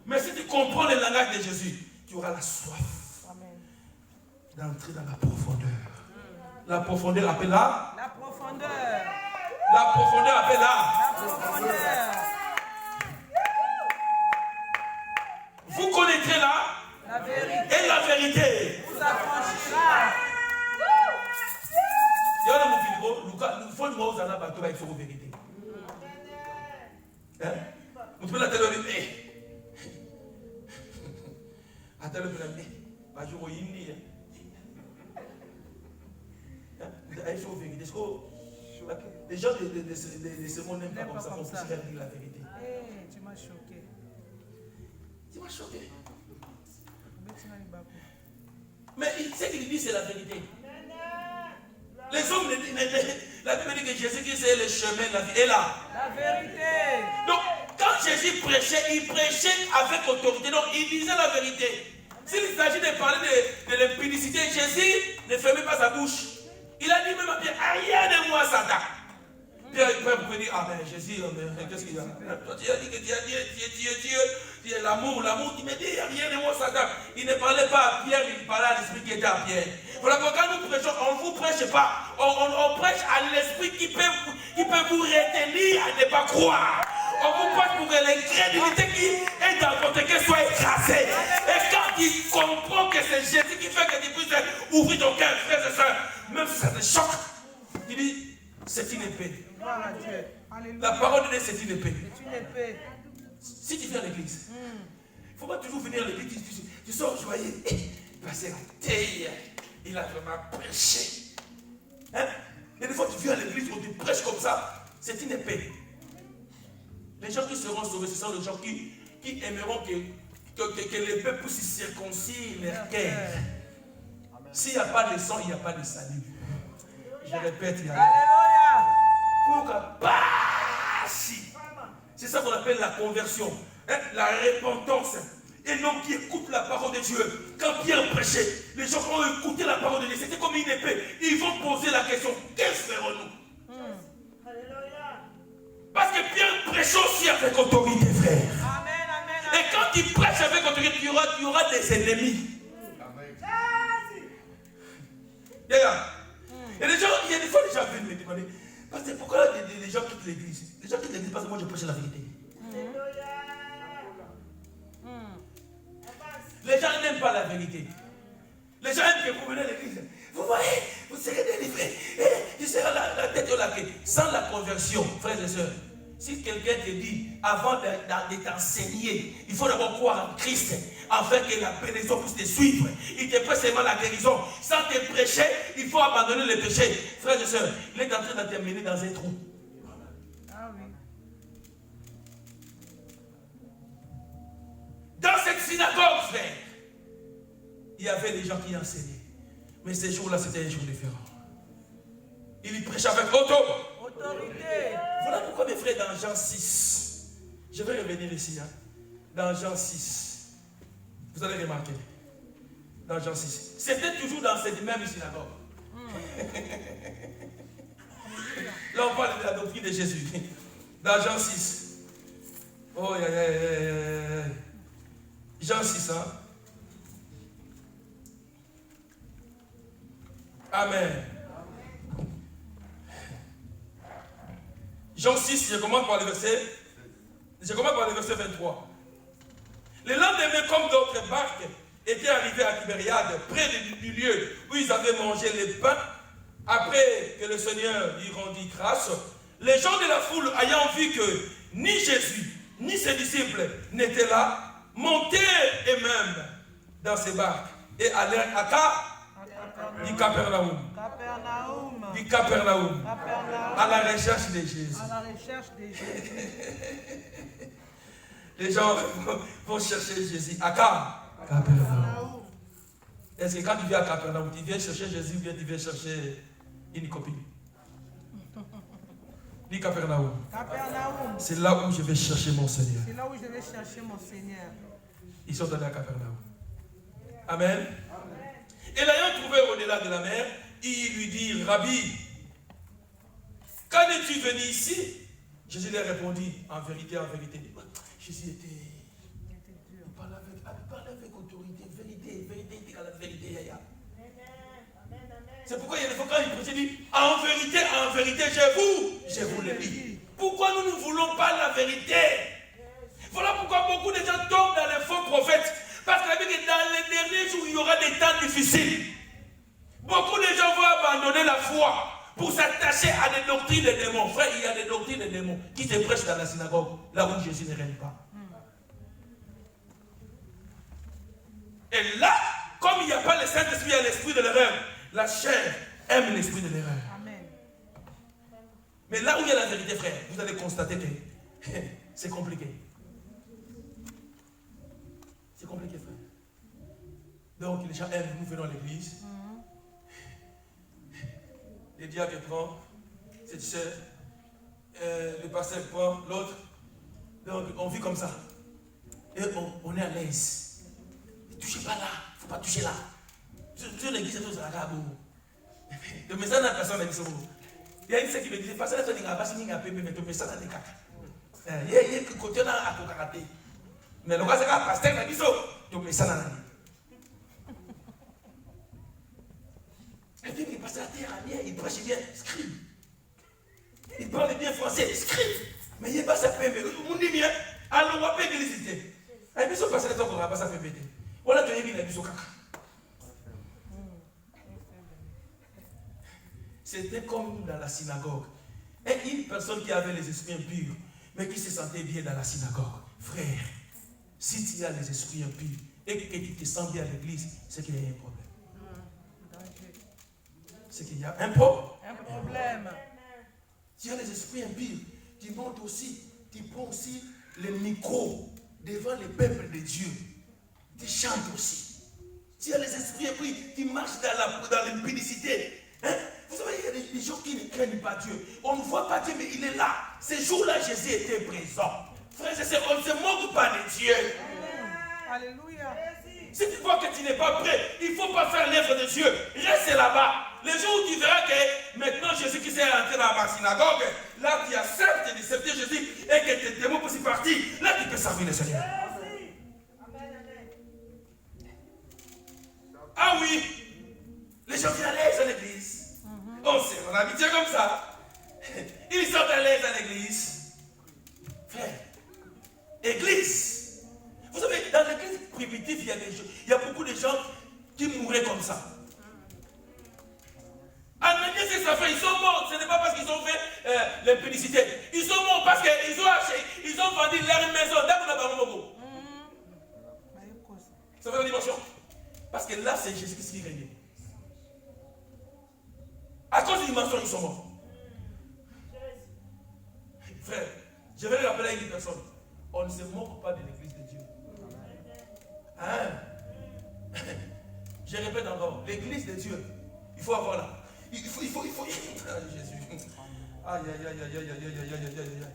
Speaker 4: Mais si tu comprends le langage de Jésus, tu auras la soif d'entrer dans la profondeur. La profondeur appelle là.
Speaker 2: La profondeur.
Speaker 4: La profondeur appelle là.
Speaker 2: La profondeur.
Speaker 4: Vous connaîtrez là.
Speaker 2: La vérité.
Speaker 4: Et la vérité
Speaker 2: Vous affranchira.
Speaker 4: Il y a un faut nous aux anabes à il faut la vérité. Vous pouvez la télé. Attends le premier. Pas jour au Indi. Il faut vérité. Les gens de ce monde n'aiment pas comme ça. On peut se dire la vérité.
Speaker 2: Tu m'as choqué.
Speaker 4: Tu m'as choqué. Mais ce qu'il dit, c'est la vérité. Les hommes, la Bible dit que Jésus-Christ est le chemin, la vie est là.
Speaker 2: La vérité.
Speaker 4: Donc, quand Jésus prêchait, il prêchait avec autorité. Donc, il disait la vérité. S'il s'agit de parler de l'impudicité, Jésus ne fermait pas sa bouche. Il a dit même à Pierre, rien de moi, Satan. Pierre pouvait dire, ah mais Jésus, qu'est-ce qu'il y a? Toi, tu as dit que tu es Dieu, tu es l'amour, tu me dis, rien de moi, Satan. Il ne parlait pas à Pierre, il parlait à l'esprit qui était à Pierre. Voilà, quand nous prêchons, on ne vous prêche pas. On prêche à l'esprit qui peut vous retenir à ne pas croire. On vous prêche pour que l'incrédulité qui est dans votre cœur soit écrasée. Et quand il comprend que c'est Jésus qui fait que tu puisses ouvrir ton cœur, frères et sœurs, même si ça te choque, il dit, c'est une épée. La parole de Dieu, c'est une épée. Si tu viens à l'église, il ne faut pas toujours venir à l'église, tu sors joyeux. Passer la terre, il a vraiment prêché. Et des fois, tu viens à l'église, on te prêche comme ça, c'est une épée. Les gens qui seront sauvés, ce sont les gens qui aimeront que l'épée puisse circoncire leur cœur. S'il n'y a pas de sang, il n'y a pas de salut. Je répète, il y a. C'est ça qu'on appelle la conversion, la repentance. Et l'homme qui écoute la parole de Dieu. Quand Pierre prêchait, les gens ont écouté la parole de Dieu. C'était comme une épée. Ils vont poser la question, qu'est-ce que ferons-nous? Parce que Pierre prêche aussi avec autorité, frère. Et quand il prêche avec autorité, il y aura des ennemis. Et les gens, il y a des fois, les gens viennent me demander, parce que pourquoi les gens quittent l'église? Les gens quittent l'église parce que moi je prêche la vérité. Les gens n'aiment pas la vérité. Les gens aiment que vous venez à l'église. Vous voyez, vous serez délivrés. Tu seras la tête au laquais. Sans la conversion, frères et sœurs, si quelqu'un te dit, avant de t'enseigner, il faut d'abord croire en Christ, afin que la bénédiction puisse te suivre. Il te prêche seulement la guérison. Sans te prêcher, il faut abandonner le péché. Frères et sœurs, il est en train de t'amener dans un trou.
Speaker 2: Ah oui.
Speaker 4: Dans cette synagogue, frère, il y avait des gens qui enseignaient. Mais ce jour-là, c'était un jour différent. Il y prêchait avec autorité. Voilà pourquoi, mes frères, dans Jean 6, je vais revenir ici, dans Jean 6, vous allez remarquer, dans Jean 6, c'était toujours dans cette même synagogue. Là, on parle de la doctrine de Jésus. Dans Jean 6. Oh, Jean 6, hein. Amen. Jean 6, je commence par le verset Je commence par le verset 23. Le lendemain, comme d'autres barques étaient arrivées à Tibériade, près du lieu où ils avaient mangé les pains, après que le Seigneur lui rendit grâce, les gens de la foule, ayant vu que ni Jésus, ni ses disciples n'étaient là, montèrent eux-mêmes dans ces barques et allèrent à Capernaum. Du Capernaum. À la recherche de Jésus. Les gens vont chercher Jésus à Capernaum. Est-ce que quand tu viens à Capernaum, tu viens chercher Jésus ou bien tu viens chercher une copine? Dis Capernaum. C'est là où je vais chercher mon Seigneur. Ils sont allés à Capernaum. Amen. Et l'ayant trouvé au-delà de la mer, il lui dit, Rabbi, quand es-tu venu ici? Jésus lui répondit, en vérité, Jésus était dur. Il parlait avec autorité, vérité, à la vérité. C'est pourquoi il y a des fois quand il prêche, il dit, en vérité, je vous le dis. Pourquoi nous ne voulons pas la vérité? Voilà pourquoi beaucoup de gens tombent dans les faux prophètes. Parce que la Bible dit, dans les derniers jours, il y aura des temps difficiles. Beaucoup de gens vont abandonner la foi pour s'attacher à des doctrines de démons. Frère, il y a des doctrines de démons qui se prêchent dans la synagogue, là où Jésus ne règne pas. Et là, comme il n'y a pas le Saint-Esprit, il y a l'esprit de l'erreur. La chair aime l'esprit de l'erreur. Mais là où il y a la vérité, frère, vous allez constater que c'est compliqué. C'est compliqué, frère. Donc les gens aiment, nous venons à l'église. Le diacre prend, cette sœur, le pasteur prend, l'autre. Donc on vit comme ça. Et on est à l'aise. Ne touchez pas là, il ne faut pas toucher là. Sur l'église, c'est tout ça. Le message de la personne a dit ça. Il y a une sœur qui me disait, pasteur, tu n'as pas signé un peu, mais tu mets ça dans les caca. Il y a un côté là à karaté. Mais le gars, c'est un pasteur qui a dit ça. Tu mets ça dans la vie. Et puis, il passe à la terre, il prêche bien, scribe. Il parle bien français, scribe. Mais il n'est pas ça fait, mais on dit bien, alors on va pas l'église. Et puis, il passe à la terre, on va pas ça fait péter. Voilà, tu as vu, il a dit ça caca. C'était comme dans la synagogue. Et une personne qui avait les esprits impurs, mais qui se sentait bien dans la synagogue. Frère, si tu as les esprits impurs et que tu te sens bien à l'église, c'est qu'il y a un problème. C'est qu'il y a un problème. Tu as les esprits impurs, tu montes aussi, tu prends aussi le micro devant le peuple de Dieu. Tu chantes aussi. Tu as les esprits impurs, tu marches dans l'impudicité. Hein? Vous savez, il y a des gens qui ne craignent pas Dieu. On ne voit pas Dieu, mais il est là. Ces jours-là, Jésus était présent. Frère, on ne se moque pas de Dieu.
Speaker 2: Alléluia.
Speaker 4: Si tu vois que tu n'es pas prêt, il ne faut pas faire l'œuvre de Dieu. Reste là-bas. Le jour où tu verras que maintenant Jésus qui s'est rentré dans ma synagogue, là tu acceptes d'accepter Jésus et que tes démons peuvent partir, là tu peux servir le Seigneur. Ah oui, les gens viennent à l'aise à l'église. On s'est habitué comme ça. Ils sont à l'aise à l'église. Frère, église. Vous savez, dans l'église primitive, il y a beaucoup de gens qui mouraient comme ça. Ananias et Saphira, ils sont morts. Ce n'est pas parce qu'ils ont fait l'impudicité. Ils sont morts parce qu'ils ont acheté, ils ont vendu leur maison. Ça fait la dimension. Parce que là, c'est Jésus qui régnait. À cause de dimension, ils sont morts. Frère, je vais rappeler à une personne. On ne se moque pas de l'église de Dieu. Hein? Je répète encore, l'église de Dieu, il faut avoir là. Il faut. Ah, Jésus. Aïe, aïe, aïe, aïe, aïe, aïe, aïe, aïe, aïe, aïe.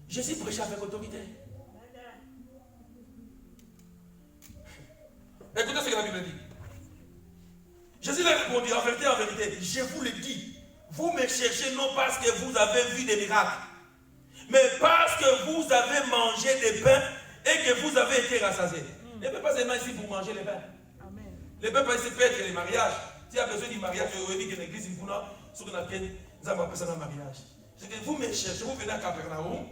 Speaker 4: Jésus prêchait avec autorité. Écoutez ce que la Bible dit. Jésus leur répondit, en vérité, je vous le dis, vous me cherchez non parce que vous avez vu des miracles, mais parce que vous avez mangé des pains et que vous avez été rassasiés. Il ne peut pas seulement ici pour manger les pains. Les pains, c'est peut-être les mariages. Si tu as besoin du mariage, tu aurais dit que l'église, il faut ce qu'on appelle un mariage. C'est que vous me cherchez, vous venez à Capernaum,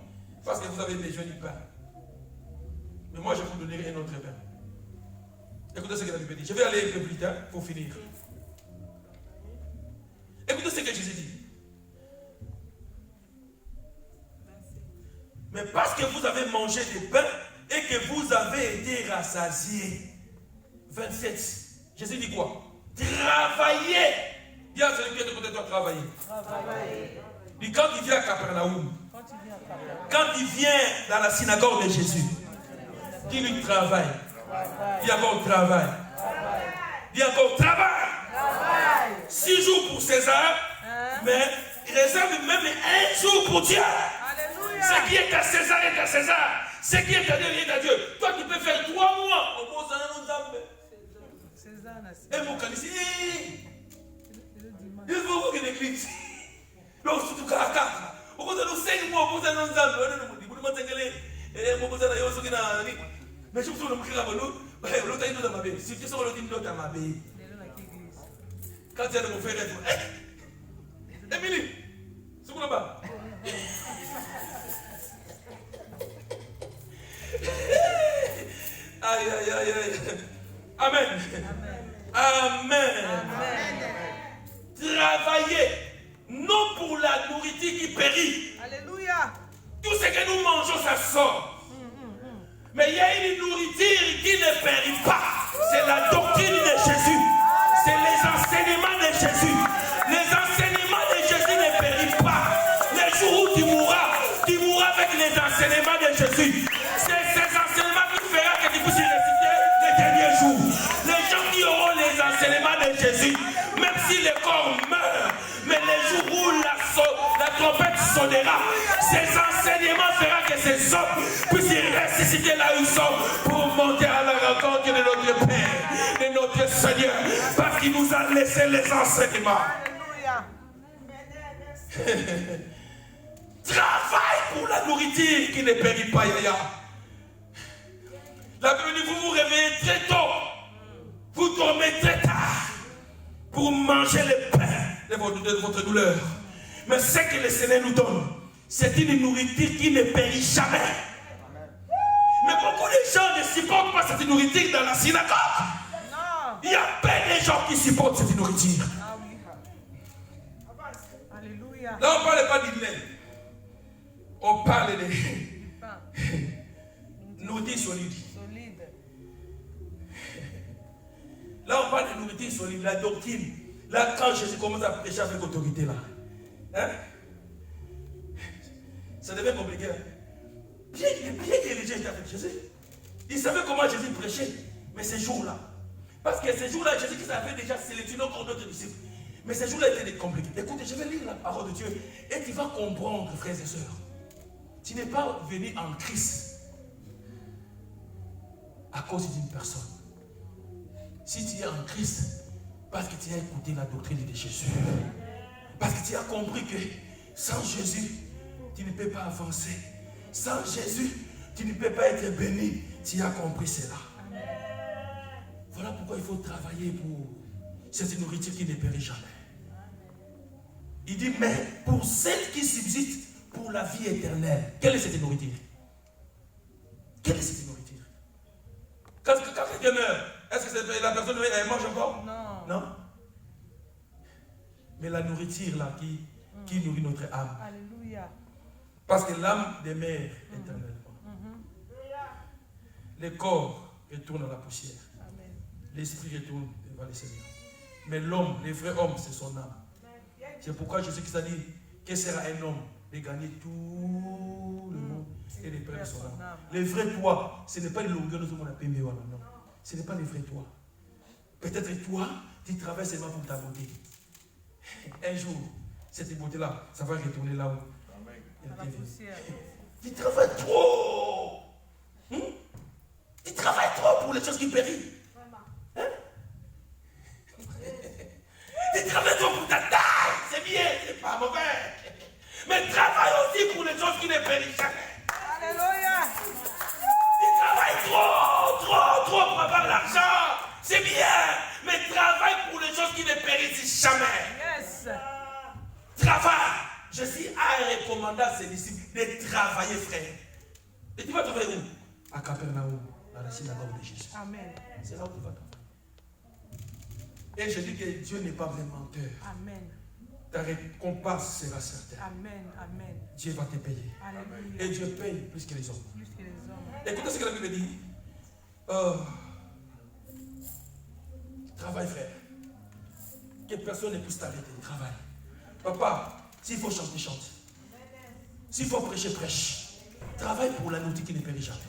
Speaker 4: Parce que vous avez besoin du pain. Mais moi, je vous donnerai un autre pain. Écoutez ce que la Bible dit. Je vais aller un peu plus tard pour finir. Écoutez ce que Jésus dit. Mais parce que vous avez mangé des pains et que vous avez été rassasiés. 27. Jésus dit quoi? Travaillez. Dis à celui qui est de côté de toi, travailler. Puis quand il vient à Capernaum, quand il vient dans la synagogue de Jésus, dis-lui travaille. Dis encore travail. Dis encore travail. 6 jours pour César, mais réserve même un jour pour Dieu. Ce qui est à César est à César. Ce qui est à Dieu est à Dieu. Toi qui peux faire 3 mois au Mont et mon canici. Il faut que l'église. Donc, surtout Caracas. Au bout de nous 5 mois, au bout de nous mais je me souviens de l'autre dans ma baie. Si tu sors l'autre dans ma baie. Quand tu as de mon frère, Émilie, c'est quoi là-bas? Aïe, aïe, aïe, aïe. Amen. Amen. Travaillez, non pour la nourriture qui périt.
Speaker 2: Alléluia.
Speaker 4: Tout ce que nous mangeons, ça sort. Mais il y a une nourriture qui ne périt pas. C'est la doctrine de Jésus. C'est les enseignements de Jésus. Les enseignements de Jésus ne périssent pas. Le jour où tu mourras avec les enseignements de Jésus. C'est ces enseignements qui feront que tu puisses réciter les derniers jours. Les gens qui auront les enseignements de Jésus, même si le corps meurt, mais le jour où la trompette sonnera, ces enseignements feront que ces hommes puissent ressusciter là où ils sont pour monter à la rencontre de notre Père, de notre Seigneur, parce qu'il nous a laissé les enseignements. Travaille pour la nourriture qui ne périt pas, Yaya. La Bible dit, vous vous réveillez très tôt, vous dormez très tard pour manger le pain de votre douleur. Mais ce que le Seigneur nous donne, c'est une nourriture qui ne périt jamais. Mais beaucoup de gens ne supportent pas cette nourriture dans la synagogue. Il y a plein de gens qui supportent cette nourriture.
Speaker 2: Alléluia.
Speaker 4: Là, on ne parle pas du lait. On parle de nourriture solide. Là, on parle de nourriture solide, la doctrine. Là, quand Jésus commence à prêcher avec autorité, là, hein? Ça devient compliqué. Bien que les gens étaient avec Jésus, ils savaient comment Jésus prêchait. Mais ces jours-là, parce que ces jours-là, Jésus qui avait déjà sélectionné encore d'autres disciples. Mais ces jours-là étaient compliqués. Écoutez, je vais lire la parole de Dieu et tu vas comprendre, frères et sœurs. Tu n'es pas venu en Christ à cause d'une personne. Si tu es en Christ, parce que tu as écouté la doctrine de Jésus, parce que tu as compris que sans Jésus, tu ne peux pas avancer. Sans Jésus, tu ne peux pas être béni. Tu as compris cela. Voilà pourquoi il faut travailler pour cette nourriture qui ne périt jamais. Il dit, mais pour celle qui subsiste pour la vie éternelle, quelle est cette nourriture? Quelle est cette nourriture? Quand quelqu'un meurt, est-ce que la personne elle mange encore? Non. Non. Mais la nourriture là qui nourrit notre âme.
Speaker 2: Alléluia.
Speaker 4: Parce que l'âme demeure éternellement. Le corps retourne à la poussière. Amen. L'esprit retourne devant le Seigneur. Mais l'homme, le vrai homme, c'est son âme. C'est pourquoi Jésus-Christ a dit, que sera un homme de gagner tout le monde et de perdre son âme. Le vrai toi, ce n'est pas le longueur de ce monde à payer, non. Ce n'est pas le vrai toi. Peut-être toi, tu travailles seulement pour ta beauté. Un jour, cette beauté-là, ça va retourner là-haut. Tu travailles trop. Tu travailles trop pour les choses qui périssent. Hein? Tu travailles trop pour ta taille. C'est bien, c'est pas mauvais. Mais travaille aussi pour les choses qui ne périssent jamais. Alléluia. Tu travailles trop pour avoir l'argent. C'est bien. Mais travaille pour les choses qui ne périssent jamais. Yes. Travaille. Je suis à recommander à ses disciples. de travailler, frère. Et tu vas travailler où? À Capernaum, dans la synagogue de Jésus.
Speaker 5: Amen.
Speaker 4: C'est là où tu vas travailler. Et je dis que Dieu n'est pas un menteur.
Speaker 5: Amen.
Speaker 4: Ta récompense sera certaine.
Speaker 5: Amen. Amen.
Speaker 4: Dieu va te payer.
Speaker 5: Alléluia.
Speaker 4: Et Dieu paye plus que les hommes.
Speaker 5: Plus que les hommes.
Speaker 4: Écoutez ce que la Bible dit. Travaille, frère. Que personne ne puisse t'arrêter. Travaille. Papa, s'il faut chanter, chante. S'il faut prêcher, prêche. Travaille pour la nourriture qui ne périt jamais.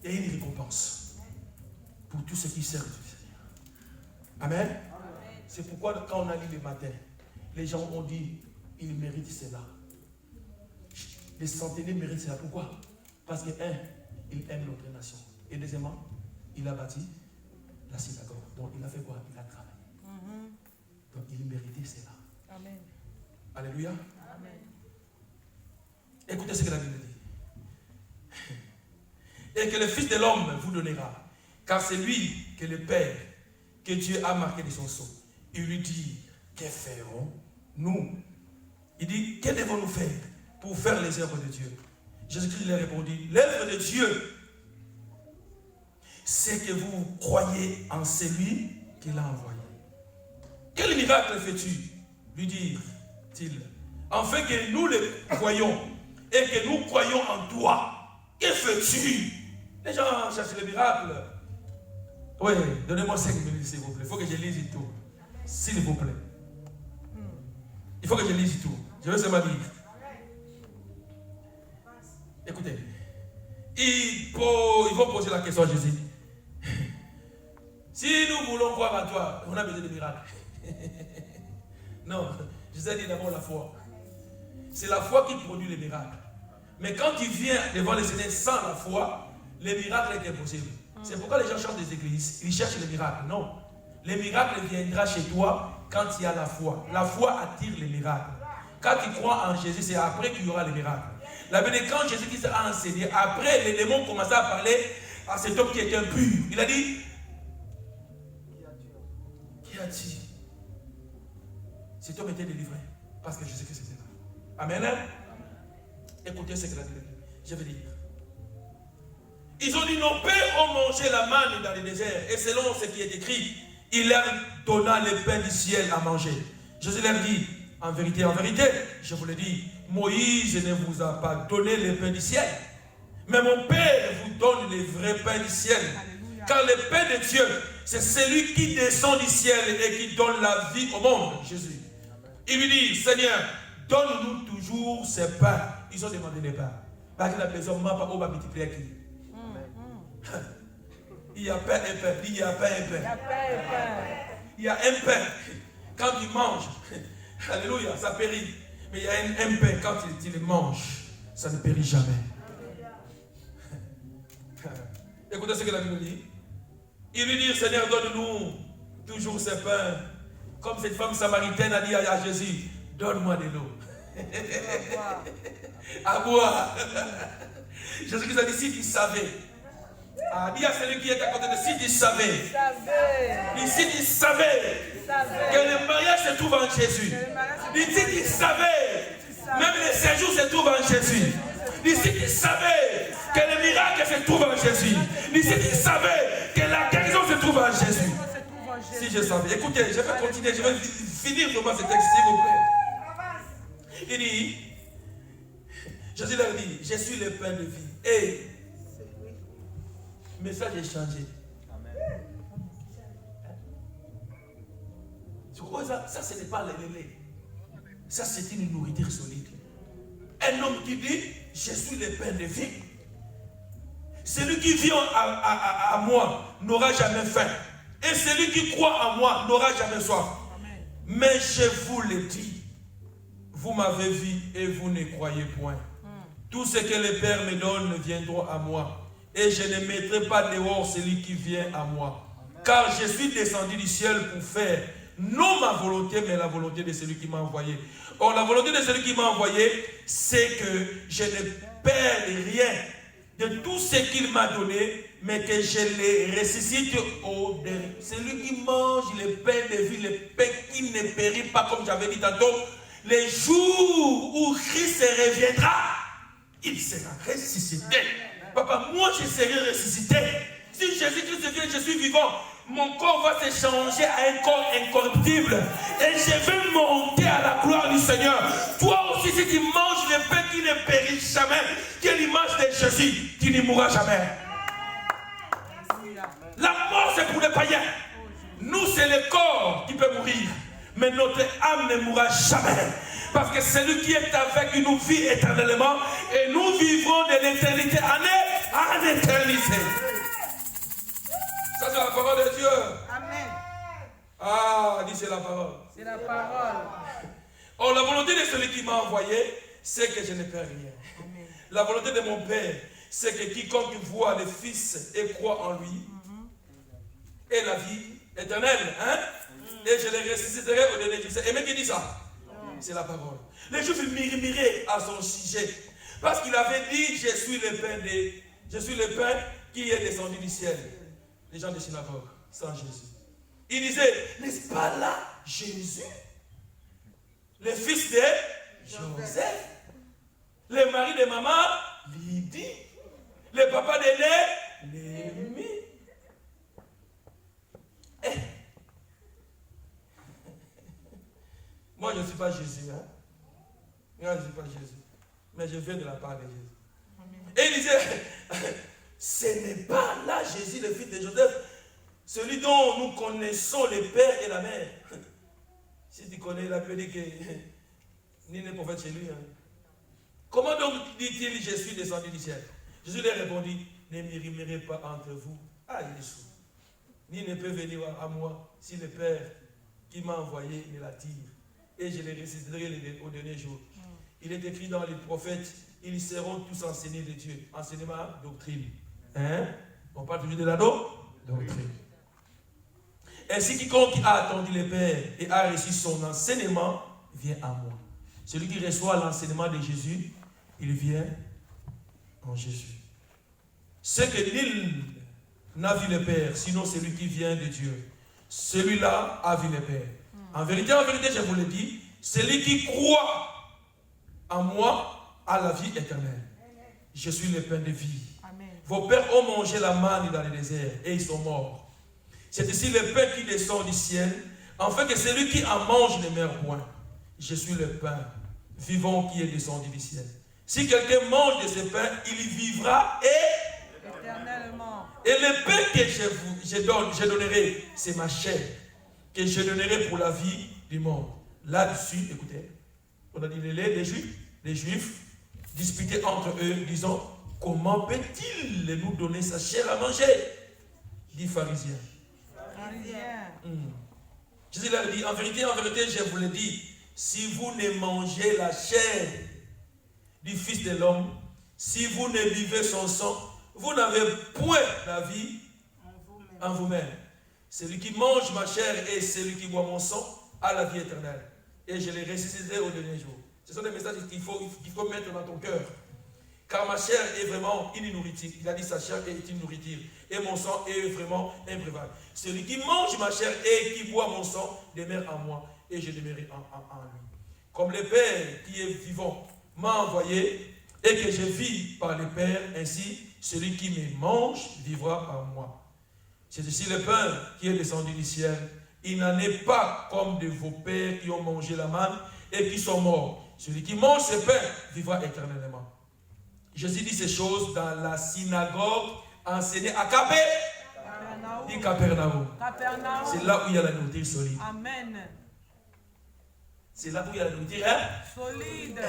Speaker 4: Et une récompense pour tous ceux qui servent le Seigneur. Amen. C'est pourquoi quand on a lu le matin, les gens ont dit, il mérite cela. Les centenaires méritent cela. Pourquoi? Parce que, un, il aime notre nation. Et deuxièmement, il a bâti la synagogue. Donc, il a fait quoi? Il a travaillé. Donc, il méritait cela.
Speaker 5: Amen.
Speaker 4: Alléluia.
Speaker 5: Amen.
Speaker 4: Écoutez ce que la Bible dit. Et que le Fils de l'homme vous donnera. Car c'est lui que le Père, que Dieu a marqué de son sceau. Il lui dit, que ferons-nous? Il dit, que devons-nous faire pour faire les œuvres de Dieu? Jésus-Christ lui a répondu, l'œuvre de Dieu, c'est que vous croyez en celui qu'il a envoyé. Quel miracle fais-tu? Lui dit-il. Afin que nous le voyons et que nous croyons en toi. Que fais-tu? Les gens cherchent le miracle. Oui, donnez-moi 5 minutes s'il vous plaît. Il faut que je lise tout. S'il vous plaît. Il faut que je lise tout. Je vais seulement lire. Écoutez. Ils vont poser la question à Jésus. Si nous voulons croire à toi, on a besoin de miracles. Non, Jésus a dit d'abord la foi. C'est la foi qui produit les miracles. Mais quand tu viens devant le Seigneur sans la foi, les miracles est impossible. C'est pourquoi les gens chantent des églises. Ils cherchent les miracles. Non. Les miracles viendront chez toi quand il y a la foi. La foi attire les miracles. Quand tu crois en Jésus, c'est après qu'il y aura les miracles. La Bible dit, quand Jésus-Christ a enseigné, après les démons commençaient à parler à cet homme qui était impur. Il a dit, qui a dit? Cet homme était délivré parce que Jésus-Christ était là. Amen. Écoutez ce que la Bible dit. Je vais dire. Ils ont dit, nos pères ont mangé la manne dans le désert. Et selon ce qui est écrit, il leur donna le pain du ciel à manger. Jésus leur dit, en vérité, je vous le dis, Moïse ne vous a pas donné le pain du ciel. Mais mon Père vous donne le vrai pain du ciel. Alléluia. Car le pain de Dieu, c'est celui qui descend du ciel et qui donne la vie au monde. Jésus. Il lui dit, Seigneur, donne-nous toujours ce pain. Ils ont demandé le pain. Parce que la personne m'a pas multiplié qui. Il y a pain et pain. Il y a pain et pain. Il y a un pain. Quand tu manges, alléluia, ça périt. Mais il y a un pain, quand tu le manges, ça ne périt jamais. Écoutez ce que la Bible dit. Il lui dit, Seigneur, donne-nous toujours ce pain. Comme cette femme samaritaine a dit à Jésus, donne-moi de l'eau. À boire. Jésus-Christ a dit, si tu savais. Dis à celui qui est à côté de si tu savais. Dis si tu savais que le mariage se trouve en Jésus. Dis si tu savais. Même le séjour se trouve en Jésus. Dis si tu savais que le miracle se trouve en Jésus. Dis si tu savais que la guérison se trouve en Jésus. Si je savais. Écoutez, je vais continuer. Je vais finir vraiment ce texte, s'il vous plaît. Il dit, Jésus leur dit, je suis le pain de vie. Et le message est changé. Amen. Ça, ce n'est pas le lait. Ça, c'est une nourriture solide. Un homme qui dit, je suis le pain de vie. Celui qui vient à moi n'aura jamais faim. Et celui qui croit en moi n'aura jamais soif. Amen. Mais je vous le dis, vous m'avez vu et vous ne croyez point. Tout ce que le Père me donne viendra à moi. Et je ne mettrai pas dehors celui qui vient à moi. Amen. Car je suis descendu du ciel pour faire non ma volonté, mais la volonté de celui qui m'a envoyé. Or, la volonté de celui qui m'a envoyé, c'est que je ne perds rien de tout ce qu'il m'a donné, mais que je les ressuscite au dernier. Celui qui mange le pain de vie, le pain qui ne périt pas, comme j'avais dit tantôt, les jours où Christ reviendra, il sera ressuscité. Papa, moi je serai ressuscité. Si Jésus-Christ vient, je suis vivant. Mon corps va se changer à un corps incorruptible. Et je vais monter à la gloire du Seigneur. Toi aussi, si tu manges le pain qui ne périt jamais, qui est l'image de Jésus, tu ne mourras jamais. La mort, c'est pour les païens. Nous, c'est le corps qui peut mourir. Mais notre âme ne mourra jamais. Parce que celui qui est avec nous vit éternellement. Et nous vivrons de l'éternité en éternité. Ça, c'est la parole de Dieu.
Speaker 2: Amen.
Speaker 4: Ah, dit c'est la parole.
Speaker 2: C'est la parole.
Speaker 4: Or, la volonté de celui qui m'a envoyé, c'est que je ne perds rien. Amen. La volonté de mon Père, c'est que quiconque voit le Fils et croit en lui, ait la vie éternelle. Hein? Et je les ressusciterai au dernier jour. Aimez qui dit ça? C'est la parole. Les Juifs murmuraient à son sujet. Parce qu'il avait dit, je suis le pain qui est descendu du ciel. Les gens de synagogue, sans Jésus. Il disait, n'est-ce pas là Jésus, le fils de Joseph, le mari de maman, Lydie, le papa de Lémi. Moi, je ne suis pas Jésus. Hein? Moi, je ne suis pas Jésus. Mais je viens de la part de Jésus. Et il disait, ce n'est pas là Jésus, le fils de Joseph, celui dont nous connaissons le père et la mère. Si tu connais, il a pu dire que ni n'est prophète chez lui. Hein. Comment donc dit-il, je suis descendu du ciel? Jésus lui répondit, ne murmurez pas entre vous. Ah, Jésus. Ni ne peut venir à moi si le Père qui m'a envoyé me l'attire. Et je les ressusciterai au dernier jour. Il est écrit dans les prophètes, ils seront tous enseignés de Dieu. Enseignement, doctrine. Hein? On parle toujours de la doctrine. Ainsi, quiconque a attendu le Père et a reçu son enseignement, vient à moi. Celui qui reçoit l'enseignement de Jésus, il vient en Jésus. Ce que nul n'a vu le Père, sinon celui qui vient de Dieu. Celui-là a vu le Père. En vérité, je vous le dis, celui qui croit en moi a la vie éternelle. Je suis le pain de vie. Amen. Vos pères ont mangé la manne dans le désert et ils sont morts. C'est ici le pain qui descend du ciel, afin que celui qui en mange ne meure point. Je suis le pain vivant qui est descendu du ciel. Si quelqu'un mange de ce pain, il vivra éternellement. Et le pain que je donnerai, c'est ma chair, que je donnerai pour la vie du monde. Là-dessus, écoutez, on a dit les Juifs disputaient entre eux, disant, comment peut-il nous donner sa chair à manger? Dit pharisien. Jésus leur dit, en vérité, je vous le dis, si vous ne mangez la chair du Fils de l'homme, si vous ne buvez son sang, vous n'avez point la vie en vous-même. Celui qui mange ma chair et celui qui boit mon sang a la vie éternelle. Et je les ressusciterai au dernier jour. Ce sont des messages qu'il faut mettre dans ton cœur. Car ma chair est vraiment une nourriture. Il a dit sa chair est une nourriture. Et mon sang est vraiment imprévable. Celui qui mange ma chair et qui boit mon sang demeure en moi. Et je demeurerai en lui. Comme le Père qui est vivant m'a envoyé et que je vis par le Père, ainsi celui qui me mange vivra par moi. C'est ici le pain qui est descendu du ciel. Il n'en est pas comme de vos pères qui ont mangé la manne et qui sont morts. Celui qui mange ce pain vivra éternellement. Jésus dit ces choses dans la synagogue enseignée à Capernaum. C'est là où il y a la nourriture solide. Amen. C'est là où il y a la nourriture solide.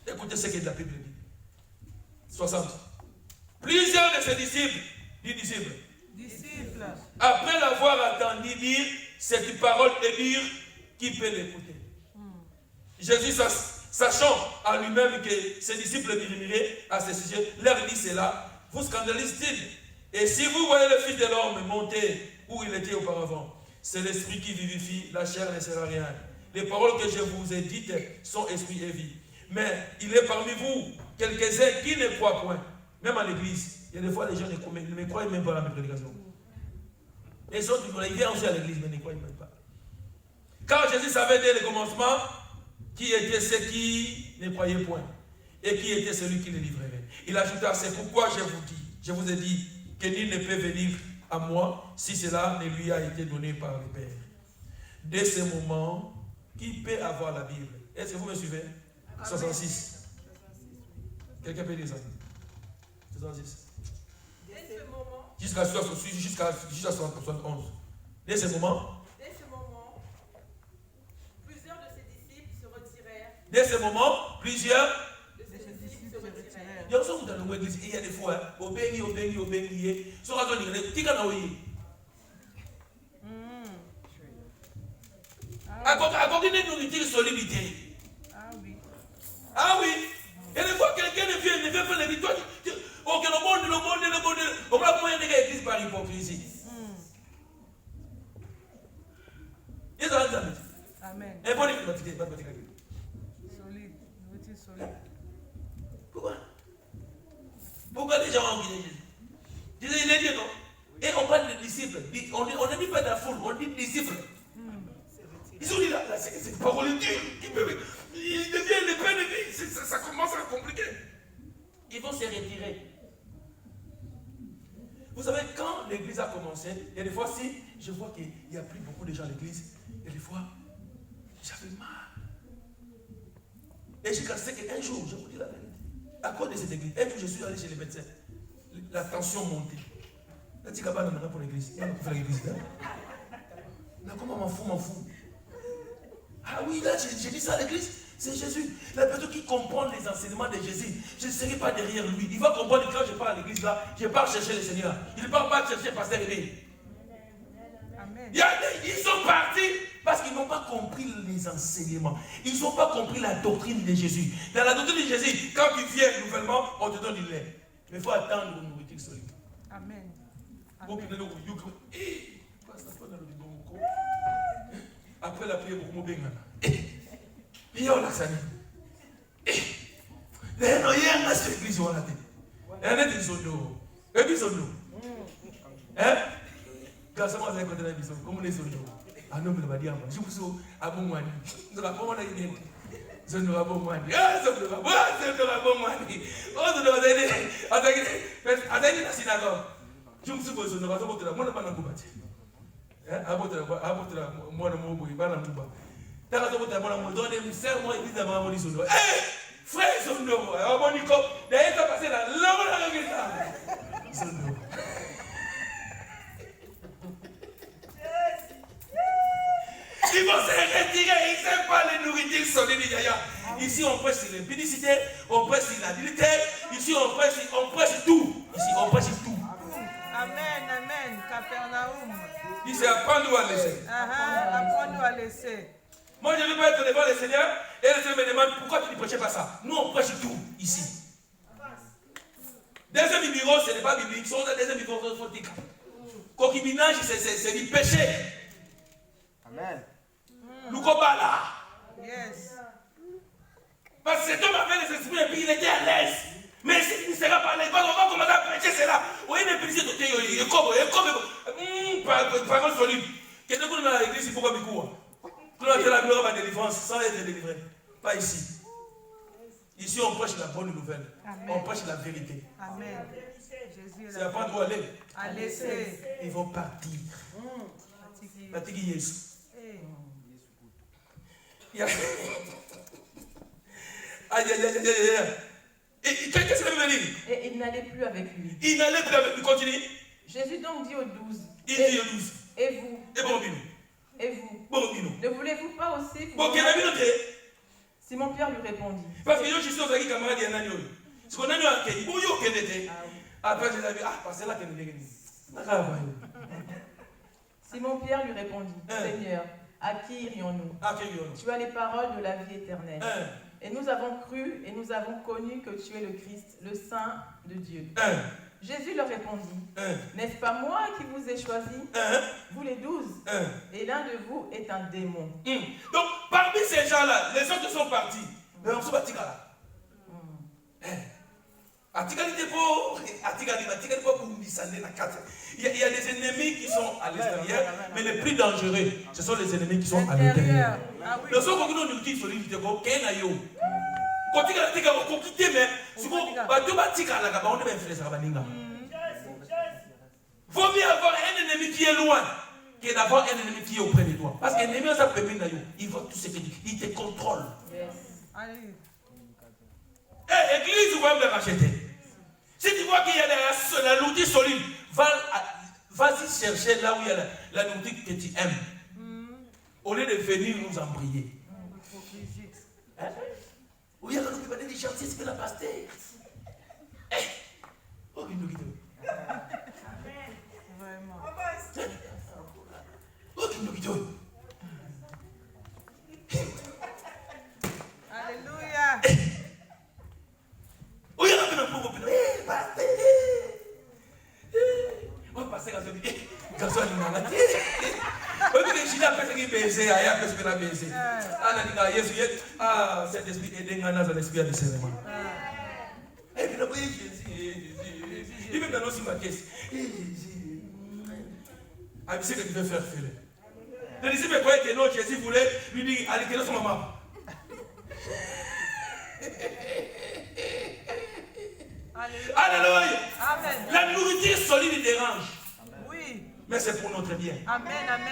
Speaker 4: Écoutez ce que la Bible dit. 60. Plusieurs de ses disciples, après l'avoir entendu dire cette parole et dire, qui peut l'écouter? Jésus, sachant à lui-même que ses disciples murmuraient à ce sujet, leur dit cela, vous scandalisez-t-il? Et si vous voyez le Fils de l'homme monter où il était auparavant, c'est l'esprit qui vivifie, la chair ne sert à rien. Les paroles que je vous ai dites sont esprit et vie. Mais il est parmi vous quelques-uns qui ne croient point. Même à l'église, il y a des fois les gens ne croient même pas à la prédication. Les autres, ils viennent aussi à l'église, mais ne croient même pas. Car Jésus savait dès le commencement qui étaient ceux qui ne croyez point. Et qui était celui qui les livrerait. Il ajouta, c'est pourquoi je vous ai dit que nul ne peut venir à moi si cela ne lui a été donné par le Père. Dès ce moment, qui peut avoir la Bible? Est-ce que vous me suivez? 66. Quelqu'un peut dire ça? 66. Jusqu'à 71. Dès ce moment,
Speaker 5: plusieurs de ses disciples se retirèrent.
Speaker 4: Dès ce moment, plusieurs
Speaker 5: de ses disciples se retirèrent.
Speaker 4: Il y a aussi dans l'église, il y a des fois, au béni, sur la zone, qui a dit, à côté de nourriture solidité. Ah oui. Et des fois, quelqu'un ne vient pas les victoires. Ok, le monde. On va moyen de l'église par hypocrisie. Il y a des
Speaker 5: Amen.
Speaker 4: Et bon, il pas
Speaker 5: Solide, nourriture solide.
Speaker 4: Pourquoi les gens ont oublié Jésus? Il est dit non. Et on parle de disciples. On ne dit pas de la foule, on dit disciples. Ils ont dit là, c'est parole dure. Ils deviennent les pères de vie. Ça commence à compliquer. Ils vont se retirer. Vous savez, quand l'église a commencé, il y a des fois, si je vois qu'il n'y a plus beaucoup de gens à l'église, il y a des fois, j'avais mal. Et je sais qu'un jour, je vous dis la vérité, à cause de cette église, un jour je suis allé chez les médecins, la tension montait. La tigaba n'a pas pour l'église. Il n'y a pas pour l'église. Comment m'en fous. Ah oui, là, j'ai dit ça à l'église, c'est Jésus. La personne qui comprend les enseignements de Jésus, je ne serai pas derrière lui. Il va comprendre que quand je pars à l'église là, je pars chercher le Seigneur. Il ne part pas chercher pasteur Aimé. Ils sont partis parce qu'ils n'ont pas compris les enseignements. Ils n'ont pas compris la doctrine de Jésus. Dans la doctrine de Jésus, quand tu viens nouvellement, on te donne du lait. Mais il faut attendre une nourriture solide.
Speaker 5: Amen.
Speaker 4: Après la prière, beaucoup de il y a l'accent. Il y a un aspect de l'église. Il y a des zones. Et puis zones. Hein? Quand ça m'a fait la vision, comme les zones. Ah non, mais je vous dis, à bon mois. Nous avons pas mal d'idées. Je ne vais pas moi. Ah, je ne vais pas moi. Oh, je ne vais pas attendez la synagogue. Je me suis dit, je ne vais pas moi, je ne vais pas combattre. Moi, je ne vais pas combattre. Frère, ils vont se retirer, ils ne savent pas les nourritures solides. Ici, on prêche sur l'impudicité, on prêche sur l'adultère, ici, on prêche tout. Ici, on prêche tout.
Speaker 5: Amen. Capernaum.
Speaker 4: Il c'est apprendre à laisser.
Speaker 5: Apprendre à laisser.
Speaker 4: Moi, je ne veux pas être devant le Seigneur et le Seigneur me demande pourquoi tu ne prêches pas ça. Nous, on prêche tout ici. Deuxième numéro, ce n'est pas biblique. Deuxième numéro, c'est fautique. Concubinage, c'est du péché.
Speaker 2: Amen.
Speaker 4: Loukobala.
Speaker 5: Yes.
Speaker 4: Parce que cet homme avait les esprits et puis il était à l'aise. Mais s'il ne sera pas à l'aise, on va commencer à prêcher cela. Oui, il est péché de Théo. Il est comme parole solide. Quelqu'un qui est dans l'église, il faut pas m'écouter. Tout le monde la gloire à la délivrance sans être délivré. Pas ici. Ici, on prêche la bonne nouvelle. Amen. On prêche la vérité.
Speaker 5: Amen.
Speaker 4: C'est à prendre où aller.
Speaker 5: À laisser.
Speaker 4: Ils vont partir. Fatigué Jésus. Aïe. Et qu'est-ce qu'il veut dire?
Speaker 5: Et il n'allait plus avec lui.
Speaker 4: Il n'allait plus avec lui. Continue.
Speaker 5: Jésus donc dit aux 12.
Speaker 4: Il dit aux 12.
Speaker 5: Et vous?
Speaker 4: Et bon,
Speaker 5: et vous?
Speaker 4: Bon,
Speaker 5: ne voulez-vous pas aussi
Speaker 4: bon, quel ami notre?
Speaker 5: Simon-Pierre lui répondit.
Speaker 4: Parce que je suis aux amis camarades, il y a un agneau. Ce qu'on a eu à Kéli, bon, yo, quel était? Après, je l'ai vu, parce que là, qu'elle est là.
Speaker 5: Simon-Pierre lui répondit, Seigneur, à qui irions-nous? Tu as les paroles de la vie éternelle. Et nous avons cru et nous avons connu que tu es le Christ, le Saint de Dieu. Jésus leur répondit, n'est-ce pas moi qui vous ai choisi, vous les 12, et l'un de vous est un démon.
Speaker 4: Donc, parmi ces gens-là, les autres sont partis. Mais on se bat là. Il y a des ennemis qui sont à l'extérieur, mais les plus dangereux, ce sont les ennemis qui sont à l'intérieur. Quand tu as compliqué, mais si vous avez vaut mieux avoir un ennemi qui est loin que d'avoir un ennemi qui est auprès de toi. Parce qu'un ennemi, ça peut venir, il voit tout ce que tu dis, il te contrôle. Et l'église, vous pouvez me racheter. Si tu vois qu'il y a la nourriture solide, vas-y chercher là où il y a la nourriture que tu aimes. Au lieu de venir nous embrayer. Où il y a la nourriture des chantiers, c'est que la pasteur. Oh, il nous guide.
Speaker 2: Vraiment.
Speaker 4: Oh, il nous guide.
Speaker 2: Alléluia.
Speaker 4: Oh, il y a un peu de problème. Pasteur. On va passer à ce moment-là. Garçon, il m'a dit. On dit que je n'ai pas fait baiser, il y a que je vais baiser. Ah, cet esprit est dans un esprit de discernement. Et puis, vous voyez Jésus. Il veut donner aussi ma caisse. Ah, c'est ce que tu veux faire, frère. Le disciple croyait que non, Jésus voulait lui dire, allez, quelle est son maman? Alléluia.
Speaker 2: Amen.
Speaker 4: La nourriture solide dérange.
Speaker 2: Oui.
Speaker 4: Mais c'est pour notre bien.
Speaker 2: Amen, amen.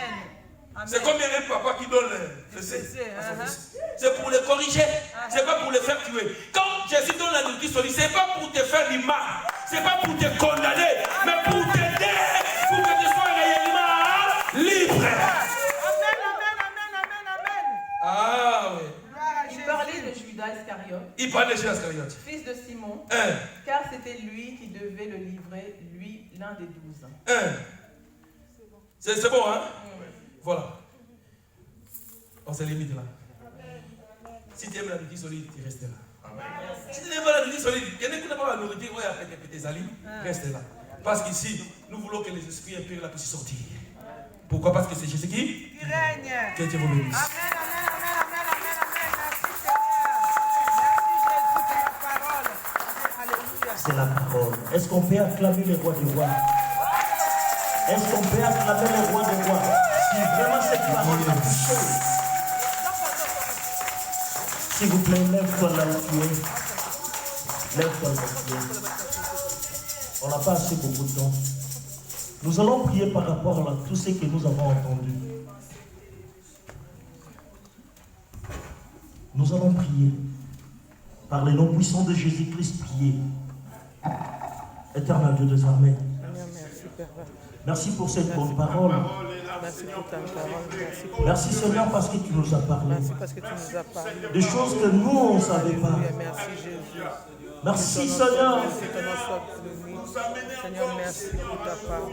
Speaker 2: Amen.
Speaker 4: C'est comme un papa qui donne le fessé à son fils. C'est pour le corriger. C'est pas pour le faire tuer. Quand Jésus donne la nourriture solide, c'est pas pour te faire du mal. C'est pas pour te condamner. Mais pour t'aider. Pour que tu sois réellement libre.
Speaker 2: Amen, amen, amen, amen, amen.
Speaker 4: Ah oui.
Speaker 5: Il parlait de Judas Iscariote.
Speaker 4: Il parlait de Judas Iscariote.
Speaker 5: Fils de Simon. Car c'était lui qui devait le livrer, lui, l'un des 12.
Speaker 4: C'est bon, hein? Voilà. On se limite là. Si tu aimes la nourriture solide, tu restes là. Si tu n'aimes pas la nourriture solide, tu n'aimes pas la nourriture, ouais, avec tes amis, reste là. Parce qu'ici, nous voulons que les esprits impurs puissent sortir. Pourquoi? Parce que c'est Jésus qui
Speaker 2: règne.
Speaker 4: Que Dieu vous bénisse.
Speaker 2: Amen, amen, amen, amen, amen, amen. Merci Seigneur. Merci Jésus de la parole. Alléluia.
Speaker 6: C'est la parole. Est-ce qu'on peut acclamer les rois des rois? Est-ce qu'on peut acclamer les rois des rois? Si vraiment cette parole a touché. S'il vous plaît, lève-toi là où tu es. Lève-toi là où tu es. On n'a pas assez beaucoup de temps. Nous allons prier par rapport à tout ce que nous avons entendu. Nous allons prier. Par les noms puissants de Jésus-Christ, prier. Éternel Dieu des armées. Merci pour cette bonne parole.
Speaker 2: Merci pour ta parole.
Speaker 6: Merci Seigneur parce que tu nous as parlé.
Speaker 2: Merci parce que tu nous as parlé.
Speaker 6: Des choses que nous, on ne savait pas.
Speaker 2: Merci Jésus.
Speaker 6: Merci Seigneur.
Speaker 2: Seigneur, merci pour ta parole.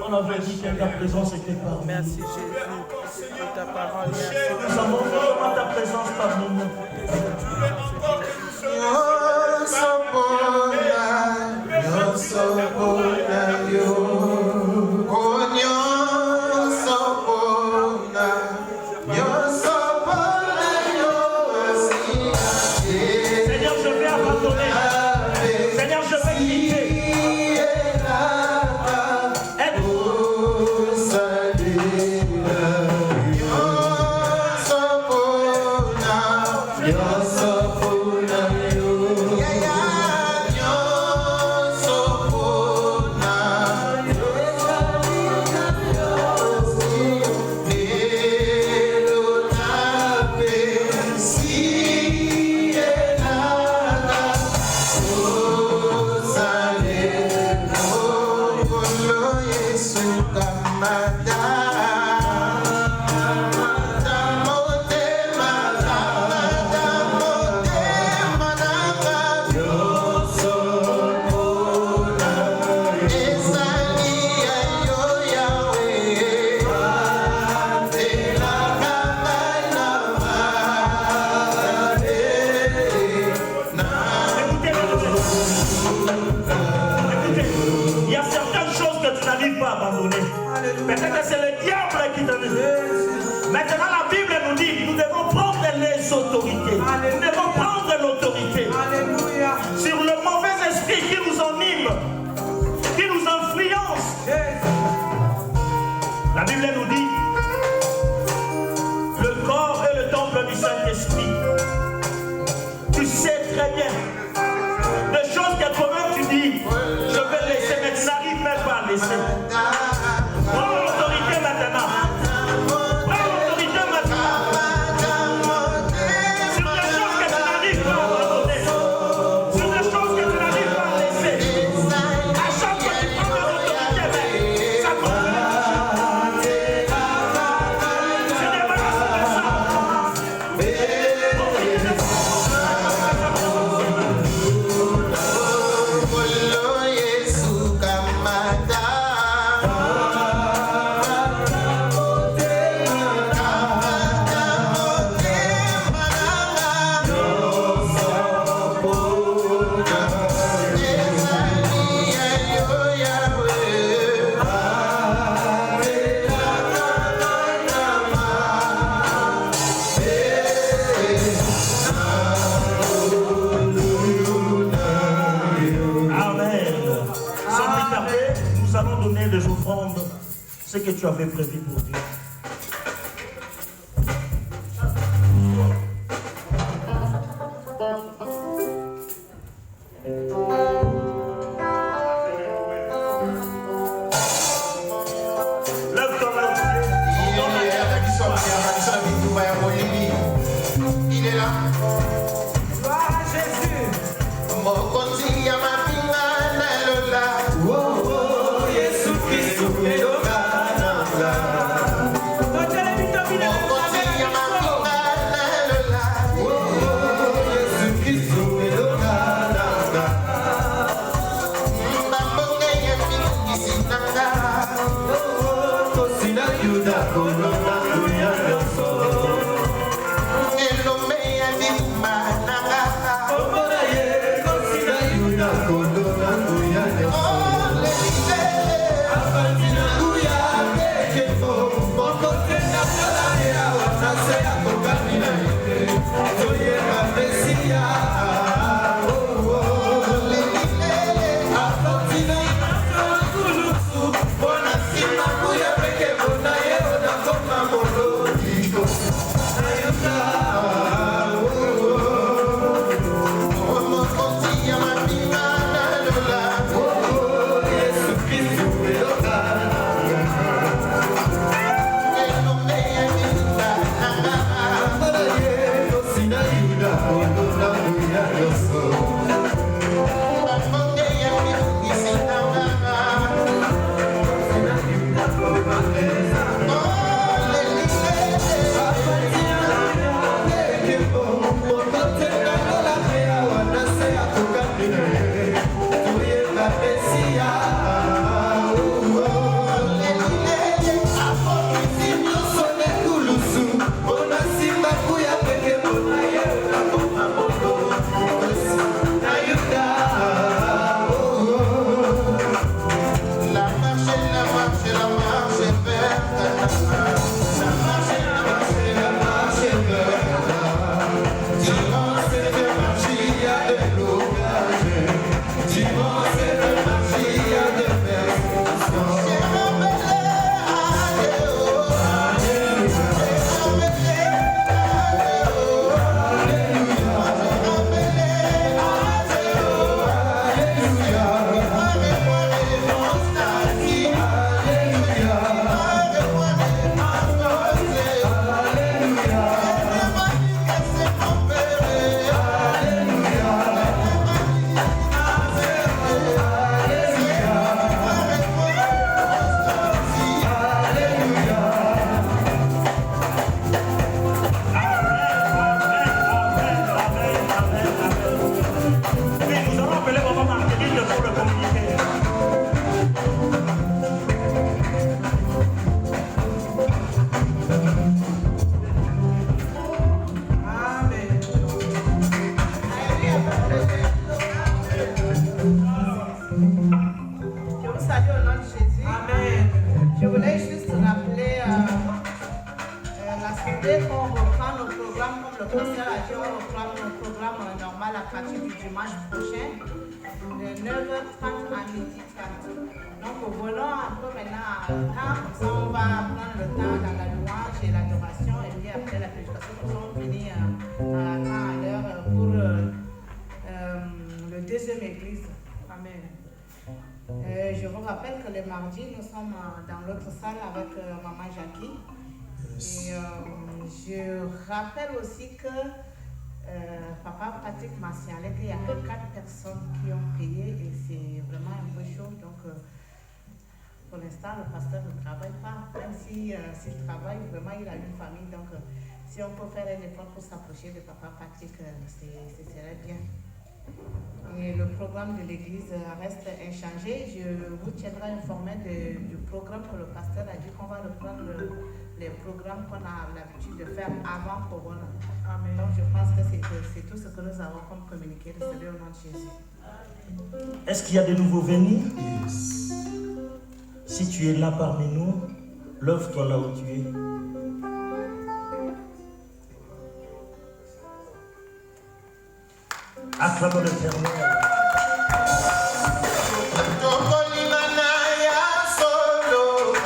Speaker 6: On avait dit que ta présence était parmi nous.
Speaker 2: Merci Jésus pour ta parole. Merci.
Speaker 6: Nous avons vraiment ta présence parmi nous. Seigneur, je vais abandonner. Seigneur, je vais quitter. Peut-être que c'est le diable qui te dit. Maintenant, la Bible nous dit, nous devons prendre les autorités. Nous devons prendre l'autorité sur le mauvais esprit qui nous anime, qui nous influence. La Bible nous dit, le corps est le temple du Saint-Esprit. Tu sais très bien. Des choses que toi-même tu dis, je vais laisser, mais tu n'arrives même pas à laisser. Prends l'autorité maintenant. Prends l'autorité maintenant. Sur des choses que tu n'arrives pas à abandonner. Sur des choses que tu n'arrives pas à laisser. À chaque fois que tu prends l'autorité, mais ça continue. Tu débarrasses de ça. Ce que tu avais prévu pour Dieu. Lève-toi là.
Speaker 3: Il est là.
Speaker 2: Gloire à Jésus.
Speaker 7: dès qu'on reprend nos programmes, comme le pasteur a dit, on reprend nos programmes normal à partir du dimanche prochain, de 9h30 à 12h30. Donc volons un peu maintenant à temps, comme ça on va prendre le temps dans la louange et l'adoration, et puis après la prédication, comme ça on finit à temps à l'heure pour Amen. Je vous rappelle que le mardi, nous sommes dans l'autre salle avec Maman Jackie. Et je rappelle aussi que Papa Patrick m'a signalé qu'il n'y a que 4 personnes qui ont payé et c'est vraiment un peu chaud. Donc, pour l'instant, le pasteur ne travaille pas. Même s'il travaille, vraiment, il a une famille. Donc, si on peut faire un effort pour s'approcher de Papa Patrick, ce serait bien. Et le programme de l'église reste inchangé. Je vous tiendrai informé du programme que le pasteur a dit qu'on va reprendre les programmes qu'on a l'habitude de faire avant Corona. Amen. Donc je pense que c'est tout ce que nous avons comme communiqué. Recevez au nom de Jésus.
Speaker 6: Est-ce qu'il y a de nouveaux venus? Si tu es là parmi nous, lève-toi là où tu es. Acclamons l'Éternel.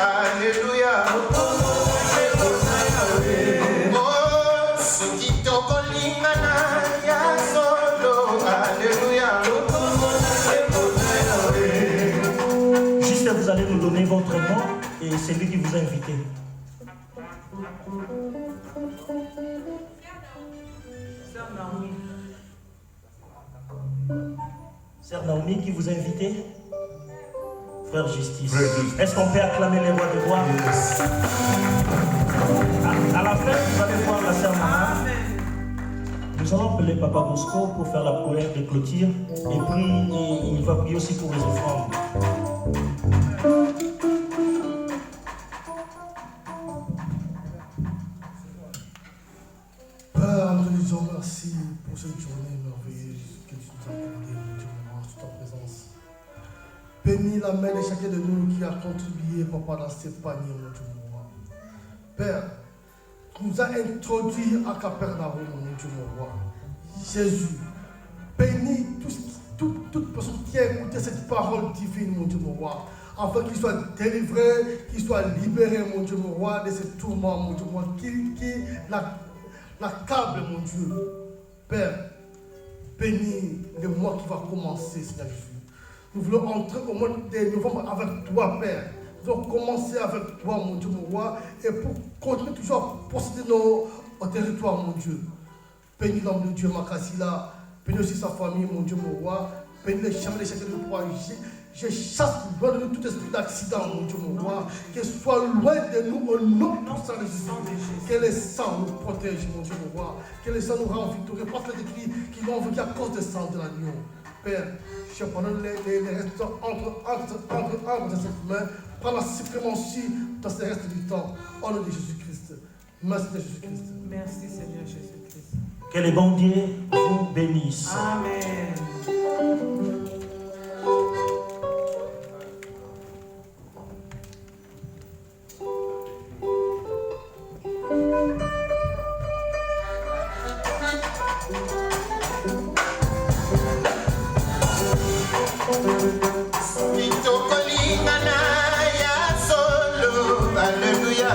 Speaker 3: Alléluia.
Speaker 6: Juste vous allez nous donner votre nom et c'est lui qui vous a invité. Sœur Naomi qui vous a invité? Frère Justice. Est-ce qu'on peut acclamer les rois de roi?
Speaker 3: Yes.
Speaker 6: À la fin, vous allez voir la sœur Maman. Nous allons appeler Papa Bosco pour faire la prière de clôture et puis il va prier aussi pour les offrandes.
Speaker 8: Père, nous te disons merci pour cette journée merveilleuse que tu nous as accordée, mon Dieu, sous ta présence. Bénis la main de chacun de nous qui a contribué, Papa, dans ces paniers, mon Dieu, mon roi. Père, tu nous as introduits à Capernaum, mon Dieu, mon roi. Jésus, bénis toute personne qui a écouté cette parole divine, mon Dieu, mon roi, afin qu'il soit délivré, qu'il soit libéré, mon Dieu, mon roi, de ces tourments, mon Dieu, mon roi, qui l'accable, mon Dieu. Père, bénis le mois qui va commencer, Seigneur Jésus. Nous voulons entrer au mois de novembre avec toi, Père. Nous voulons commencer avec toi, mon Dieu, mon roi, et pour continuer toujours à posséder nos territoires, mon Dieu. Bénis l'homme de Dieu, Makasila. Bénis aussi sa famille, mon Dieu, mon roi. Bénis les chemins de chacun de toi. Je chasse loin de nous tout esprit d'accident, mon Dieu, mon roi. Qu'il soit loin de nous au nom puissant de Jésus. Que le sang nous protège, mon Dieu, mon roi. Que le sang nous rend victorieux. Parce que les écrits qui l'ont vécu à cause du sang de l'agneau. Père, je pardonne les restes entre cette main. Prends la suprématie dans ce reste du temps. Au nom de Jésus-Christ. Merci de Jésus-Christ.
Speaker 2: Merci Seigneur Jésus-Christ.
Speaker 6: Que les bons dieux vous bénissent.
Speaker 2: Amen.
Speaker 3: Alléluia.